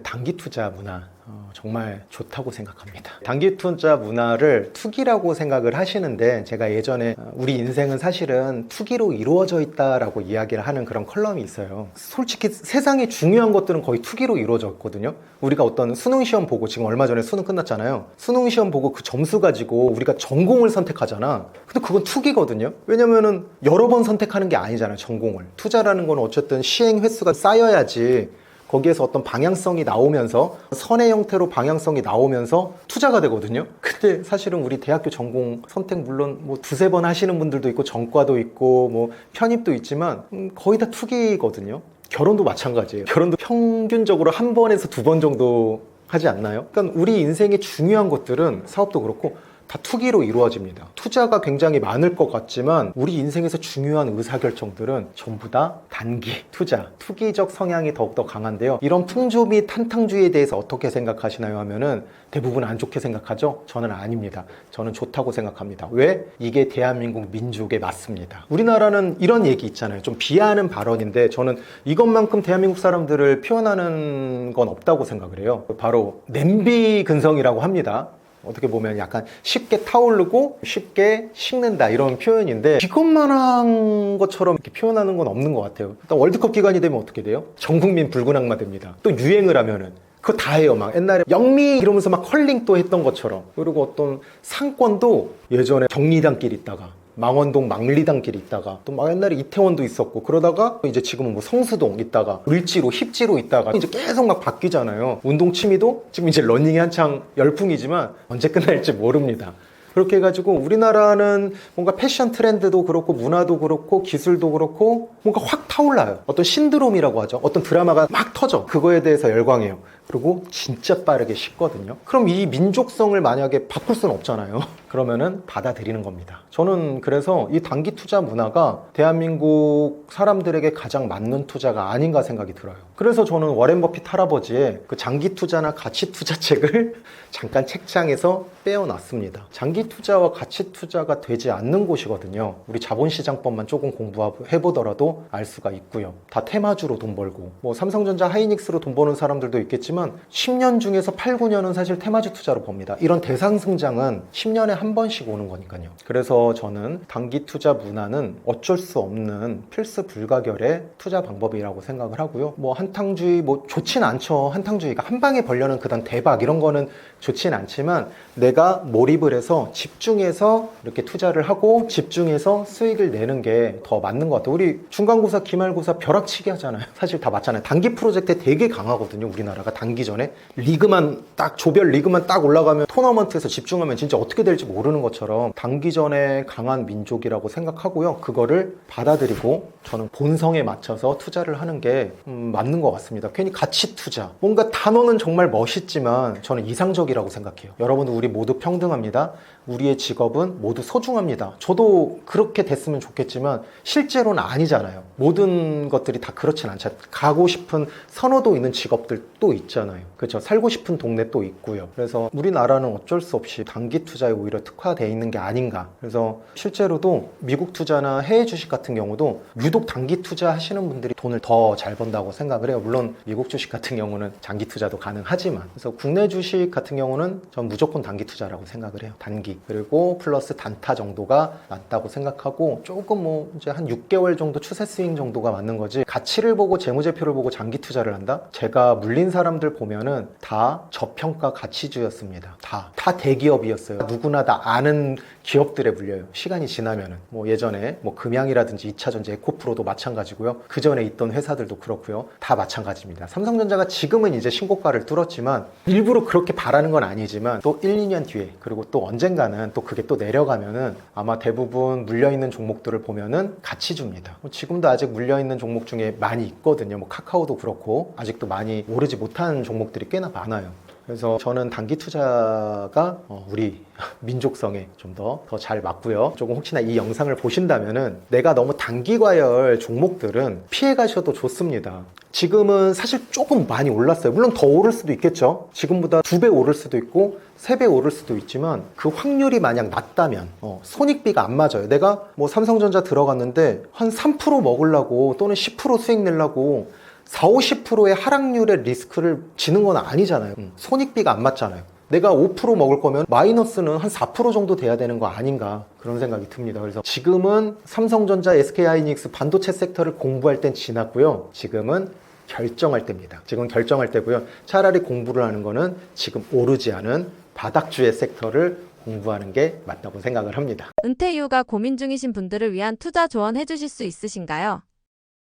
단기 투자 문화 정말 좋다고 생각합니다. 단기 투자 문화를 투기라고 생각을 하시는데, 제가 예전에 우리 인생은 사실은 투기로 이루어져 있다라고 이야기를 하는 그런 컬럼이 있어요. 솔직히 세상에 중요한 것들은 거의 투기로 이루어졌거든요. 우리가 어떤 수능 시험 보고, 지금 얼마 전에 수능 끝났잖아요. 수능 시험 보고 그 점수 가지고 우리가 전공을 선택하잖아. 근데 그건 투기거든요. 왜냐면은 여러 번 선택하는 게 아니잖아요, 전공을. 투자라는 건 어쨌든 시행 횟수가 쌓여야지 거기에서 어떤 방향성이 나오면서, 선의 형태로 방향성이 나오면서 투자가 되거든요. 근데 사실은 우리 대학교 전공 선택 물론 뭐 두세 번 하시는 분들도 있고 전과도 있고 뭐 편입도 있지만 거의 다 투기거든요. 결혼도 마찬가지예요. 결혼도 평균적으로 한 번에서 두 번 정도 하지 않나요? 그러니까 우리 인생의 중요한 것들은, 사업도 그렇고 다 투기로 이루어집니다. 투자가 굉장히 많을 것 같지만 우리 인생에서 중요한 의사결정들은 전부 다 단기 투자, 투기적 성향이 더욱더 강한데요. 이런 풍조 및 한탕주의에 대해서 어떻게 생각하시나요? 하면은 대부분 안 좋게 생각하죠? 저는 아닙니다. 저는 좋다고 생각합니다. 왜? 이게 대한민국 민족에 맞습니다. 우리나라는 이런 얘기 있잖아요. 좀 비하하는 발언인데 저는 이것만큼 대한민국 사람들을 표현하는 건 없다고 생각을 해요. 바로 냄비 근성이라고 합니다. 어떻게 보면 약간 쉽게 타오르고 쉽게 식는다, 이런 표현인데 이것만한 것처럼 이렇게 표현하는 건 없는 것 같아요. 일단 월드컵 기간이 되면 어떻게 돼요? 전 국민 붉은 악마 됩니다. 또 유행을 하면은 그거 다 해요. 막 옛날에 영미 이러면서 막 컬링 또 했던 것처럼. 그리고 어떤 상권도 예전에 경리단길 있다가 망원동 망리단길 있다가 또 막 옛날에 이태원도 있었고, 그러다가 이제 지금은 뭐 성수동 있다가 을지로 힙지로 있다가 이제 계속 막 바뀌잖아요. 운동 취미도 지금 이제 러닝이 한창 열풍이지만 언제 끝날지 모릅니다. 그렇게 해가지고 우리나라는 뭔가 패션 트렌드도 그렇고 문화도 그렇고 기술도 그렇고 뭔가 확 타올라요. 어떤 신드롬이라고 하죠. 어떤 드라마가 막 터져. 그거에 대해서 열광해요. 그리고 진짜 빠르게 식거든요. 그럼 이 민족성을 만약에 바꿀 수는 없잖아요. 그러면은 받아들이는 겁니다. 저는 그래서 이 단기 투자 문화가 대한민국 사람들에게 가장 맞는 투자가 아닌가 생각이 들어요. 그래서 저는 워렌 버핏 할아버지의 그 장기 투자나 가치 투자 책을 잠깐 책장에서 빼어놨습니다. 장기 투자와 가치 투자가 되지 않는 곳이거든요. 우리 자본시장법만 조금 공부해보더라도 알 수가 있고요. 다 테마주로 돈 벌고, 뭐 삼성전자 하이닉스로 돈 버는 사람들도 있겠지만 10년 중에서 8, 9년은 사실 테마주 투자로 법니다. 이런 대상승장은 10년에 한 번씩 오는 거니까요. 그래서 저는 단기 투자 문화는 어쩔 수 없는 필수 불가결의 투자 방법이라고 생각을 하고요. 뭐 한탕주의 뭐 좋진 않죠. 한탕주의가 한 방에 벌려는 그다음 대박 이런 거는 좋진 않지만, 내가 몰입을 해서 집중해서 이렇게 투자를 하고 집중해서 수익을 내는 게 더 맞는 것 같아요. 우리 중간고사, 기말고사 벼락치기 하잖아요. 사실 다 맞잖아요. 단기 프로젝트에 되게 강하거든요. 우리나라가 단기전에 리그만 딱, 조별 리그만 딱 올라가면 토너먼트에서 집중하면 진짜 어떻게 될지 모르는 것처럼 단기전에 강한 민족이라고 생각하고요. 그거를 받아들이고 저는 본성에 맞춰서 투자를 하는 게 맞는 것 같습니다. 괜히 가치 투자, 뭔가 단어는 정말 멋있지만 저는 이상적이라고 생각해요. 여러분들 우리 모두 평등합니다. 우리의 직업은 모두 소중합니다. 저도 그렇게 됐으면 좋겠지만 실제로는 아니잖아요. 모든 것들이 다 그렇진 않잖아요. 가고 싶은 선호도 있는 직업들 또 있잖아요. 그렇죠? 살고 싶은 동네 또 있고요. 그래서 우리나라는 어쩔 수 없이 단기 투자에 오히려 특화되어 있는 게 아닌가. 그래서 실제로도 미국 투자나 해외 주식 같은 경우도 유독 단기 투자 하시는 분들이 돈을 더 잘 번다고 생각을 해요. 물론 미국 주식 같은 경우는 장기 투자도 가능하지만, 그래서 국내 주식 같은 경우는 전 무조건 단기 투자라고 생각을 해요. 단기. 그리고 플러스 단타 정도가 맞다고 생각하고, 조금 뭐 이제 한 6개월 정도 추세 스윙 정도가 맞는 거지, 가치를 보고 재무제표를 보고 장기 투자를 한다? 제가 물린 사람들 보면은 다 저평가 가치주였습니다. 다 대기업이었어요. 누구나 다 아는 기업들에 물려요. 시간이 지나면은. 뭐 예전에 뭐 금양이라든지 2차전지 에코프로도 마찬가지고요. 그 전에 있던 회사들도 그렇고요. 다 마찬가지입니다. 삼성전자가 지금은 이제 신고가를 뚫었지만, 일부러 그렇게 바라는 건 아니지만 또 1, 2년 뒤에, 그리고 또 언젠가는 또 그게 또 내려가면은 아마 대부분 물려있는 종목들을 보면은 가치주입니다. 지금도 아직 물려있는 종목 중에 많이 있거든요. 뭐 카카오도 그렇고 아직도 많이 오르지 못한 종목들이 꽤나 많아요. 그래서 저는 단기 투자가 우리 민족성에 좀 더 잘 맞고요. 조금 혹시나 이 영상을 보신다면은 내가 너무 단기 과열 종목들은 피해 가셔도 좋습니다. 지금은 사실 조금 많이 올랐어요. 물론 더 오를 수도 있겠죠. 지금보다 2배 오를 수도 있고 3배 오를 수도 있지만, 그 확률이 만약 낮다면 손익비가 안 맞아요. 내가 뭐 삼성전자 들어갔는데 한 3% 먹으려고 또는 10% 수익 내려고 40, 50%의 하락률의 리스크를 지는 건 아니잖아요. 손익비가 안 맞잖아요. 내가 5% 먹을 거면 마이너스는 한 4% 정도 돼야 되는 거 아닌가, 그런 생각이 듭니다. 그래서 지금은 삼성전자, SK하이닉스 반도체 섹터를 공부할 땐 지났고요. 지금은 결정할 때입니다. 지금 결정할 때고요. 차라리 공부를 하는 거는 지금 오르지 않은 바닥주의 섹터를 공부하는 게 맞다고 생각을 합니다. 은퇴 이후가 고민 중이신 분들을 위한 투자 조언 해주실 수 있으신가요?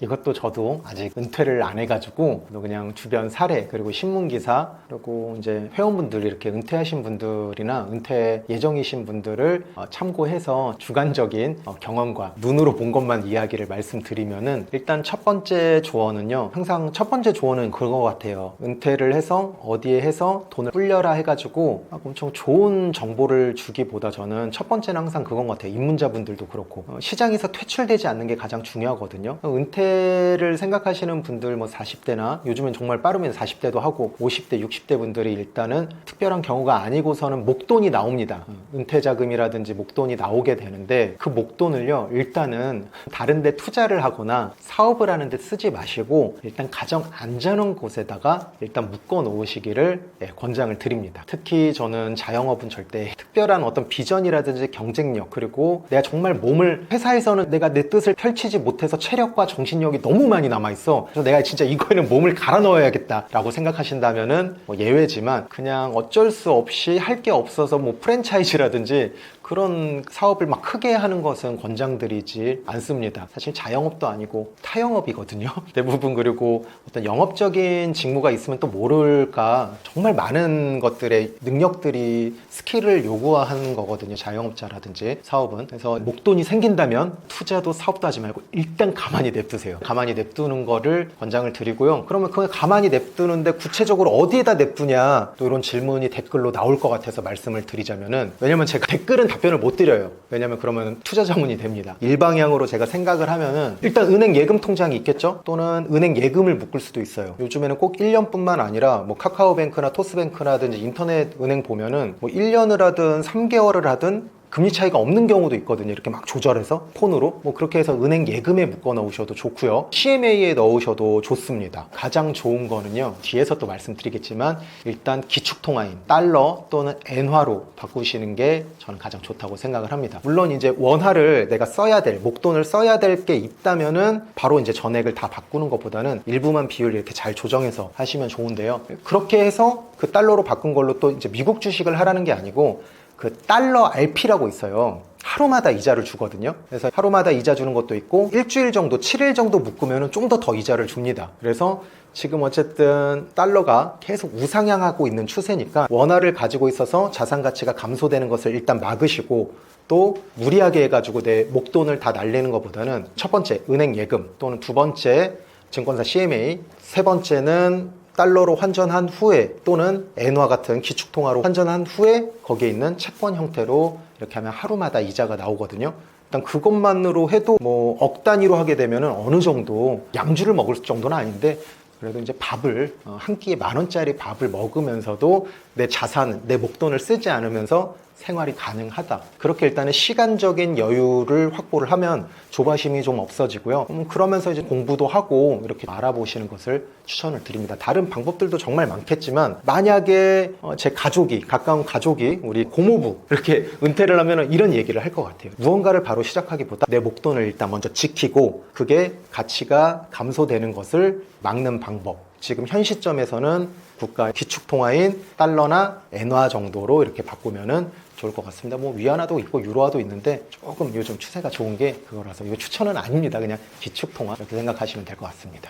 이것도 저도 아직 은퇴를 안 해가지고 그냥 주변 사례, 그리고 신문기사, 그리고 이제 회원분들이 이렇게 은퇴하신 분들이나 은퇴 예정이신 분들을 참고해서 주관적인 경험과 눈으로 본 것만 이야기를 말씀드리면은, 일단 첫 번째 조언은요, 항상 첫 번째 조언은 그거 같아요. 은퇴를 해서 어디에 해서 돈을 불려라 해가지고 엄청 좋은 정보를 주기보다 저는 첫 번째는 항상 그건 것 같아요. 입문자분들도 그렇고 시장에서 퇴출되지 않는 게 가장 중요하거든요. 은퇴를 생각하시는 분들, 뭐 40대나 요즘은 정말 빠르면 40대도 하고 50대, 60대 분들이 일단은 특별한 경우가 아니고서는 목돈이 나옵니다. 은퇴 자금이라든지 목돈이 나오게 되는데, 그 목돈을요, 일단은 다른 데 투자를 하거나 사업을 하는 데 쓰지 마시고 일단 가장 안전한 곳에다가 일단 묶어 놓으시기를 권장을 드립니다. 특히 저는 자영업은 절대 특별한 어떤 비전이라든지 경쟁력, 그리고 내가 정말 몸을, 회사에서는 내가 내 뜻을 펼치지 못해서 체력과 정신력이 너무 많이 남아있어, 그래서 내가 진짜 이거에는 몸을 갈아 넣어야겠다 라고 생각하신다면은 뭐 예외지만, 그냥 어쩔 수 없이 할 게 없어서 뭐 프랜차이즈라든지 그런 사업을 막 크게 하는 것은 권장드리지 않습니다. 사실 자영업도 아니고 타영업이거든요, 대부분. 그리고 어떤 영업적인 직무가 있으면 또 모를까, 정말 많은 것들의 능력들이, 스킬을 요구하는 거거든요, 자영업자라든지 사업은. 그래서 목돈이 생긴다면 투자도 사업도 하지 말고 일단 가만히 냅두세요. 가만히 냅두는 거를 권장을 드리고요. 그러면 그걸 가만히 냅두는데 구체적으로 어디에다 냅두냐, 또 이런 질문이 댓글로 나올 것 같아서 말씀을 드리자면은, 왜냐면 제가 댓글은 답변을 못 드려요. 왜냐면 그러면 투자 자문이 됩니다. 일방향으로 제가 생각을 하면은, 일단 은행 예금 통장이 있겠죠? 또는 은행 예금을 묶을 수도 있어요. 요즘에는 꼭 1년뿐만 아니라 뭐 카카오뱅크나 토스뱅크라든지 인터넷 은행 보면은 뭐 1년을 하든 3개월을 하든 금리 차이가 없는 경우도 있거든요. 이렇게 막 조절해서 폰으로 뭐 그렇게 해서 은행 예금에 묶어 넣으셔도 좋고요. CMA에 넣으셔도 좋습니다. 가장 좋은 거는요, 뒤에서 또 말씀드리겠지만 일단 기축통화인 달러 또는 엔화로 바꾸시는 게 저는 가장 좋다고 생각을 합니다. 물론 이제 원화를 내가 써야 될, 목돈을 써야 될 게 있다면은 바로 이제 전액을 다 바꾸는 것보다는 일부만 비율 이렇게 잘 조정해서 하시면 좋은데요. 그렇게 해서 그 달러로 바꾼 걸로 또 이제 미국 주식을 하라는 게 아니고, 그 달러 RP라고 있어요. 하루마다 이자를 주거든요. 그래서 하루마다 이자 주는 것도 있고, 일주일 정도, 7일 정도 묶으면 좀 더 이자를 줍니다. 그래서 지금 어쨌든 달러가 계속 우상향하고 있는 추세니까 원화를 가지고 있어서 자산 가치가 감소되는 것을 일단 막으시고, 또 무리하게 해가지고 내 목돈을 다 날리는 것보다는 첫 번째 은행 예금, 또는 두 번째 증권사 CMA, 세 번째는 달러로 환전한 후에 또는 엔화 같은 기축통화로 환전한 후에 거기에 있는 채권 형태로 이렇게 하면 하루마다 이자가 나오거든요. 일단 그것만으로 해도 뭐 억 단위로 하게 되면 어느 정도 양주를 먹을 정도는 아닌데 그래도 이제 밥을 한 끼에 10,000원짜리 밥을 먹으면서도 내 자산, 내 목돈을 쓰지 않으면서 생활이 가능하다. 그렇게 일단은 시간적인 여유를 확보를 하면 조바심이 좀 없어지고요. 그러면서 이제 공부도 하고 이렇게 알아보시는 것을 추천을 드립니다. 다른 방법들도 정말 많겠지만 만약에 제 가족이, 가까운 가족이 우리 고모부 이렇게 은퇴를 하면 이런 얘기를 할 것 같아요. 무언가를 바로 시작하기보다 내 목돈을 일단 먼저 지키고 그게 가치가 감소되는 것을 막는 방법. 지금 현 시점에서는 국가 기축통화인 달러나 엔화 정도로 이렇게 바꾸면은 좋을 것 같습니다. 뭐 위안화도 있고 유로화도 있는데 조금 요즘 추세가 좋은 게 그거라서 이거 추천은 아닙니다. 그냥 기축통화 이렇게 생각하시면 될 것 같습니다.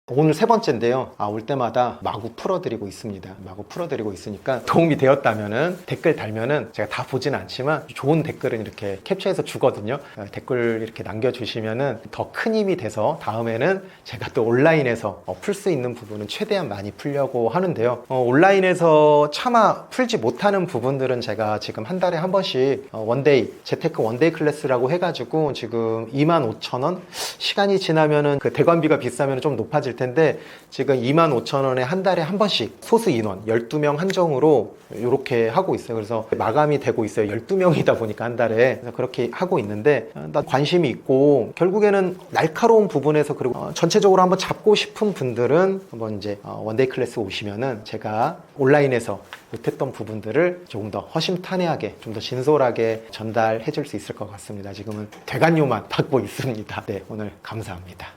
오늘 세 번째인데요. 올 때마다 마구 풀어드리고 있습니다. 마구 풀어드리고 있으니까 도움이 되었다면은 댓글 달면은 제가 다 보진 않지만 좋은 댓글은 이렇게 캡처해서 주거든요. 댓글 이렇게 남겨주시면은 더 큰 힘이 돼서 다음에는 제가 또 온라인에서 풀 수 있는 부분은 최대한 많이 풀려고 하는데요. 온라인에서 차마 풀지 못하는 부분들은 제가 지금 한 달에 한 번씩 원데이, 재테크 원데이 클래스라고 해가지고 지금 25,000원? 시간이 지나면은 그 대관비가 비싸면 좀 높아질 텐데 지금 25,000원에 한 달에 한 번씩 소수 인원 12명 한정으로 이렇게 하고 있어요. 그래서 마감이 되고 있어요. 12명이다 보니까 한 달에. 그래서 그렇게 하고 있는데 나 관심이 있고 결국에는 날카로운 부분에서 그리고 전체적으로 한번 잡고 싶은 분들은 한번 이제 원데이 클래스 오시면은 제가 온라인에서 못했던 부분들을 조금 더 허심탄회하게 좀 더 진솔하게 전달해 줄 수 있을 것 같습니다. 지금은 대관료만 받고 있습니다. 네, 오늘 감사합니다.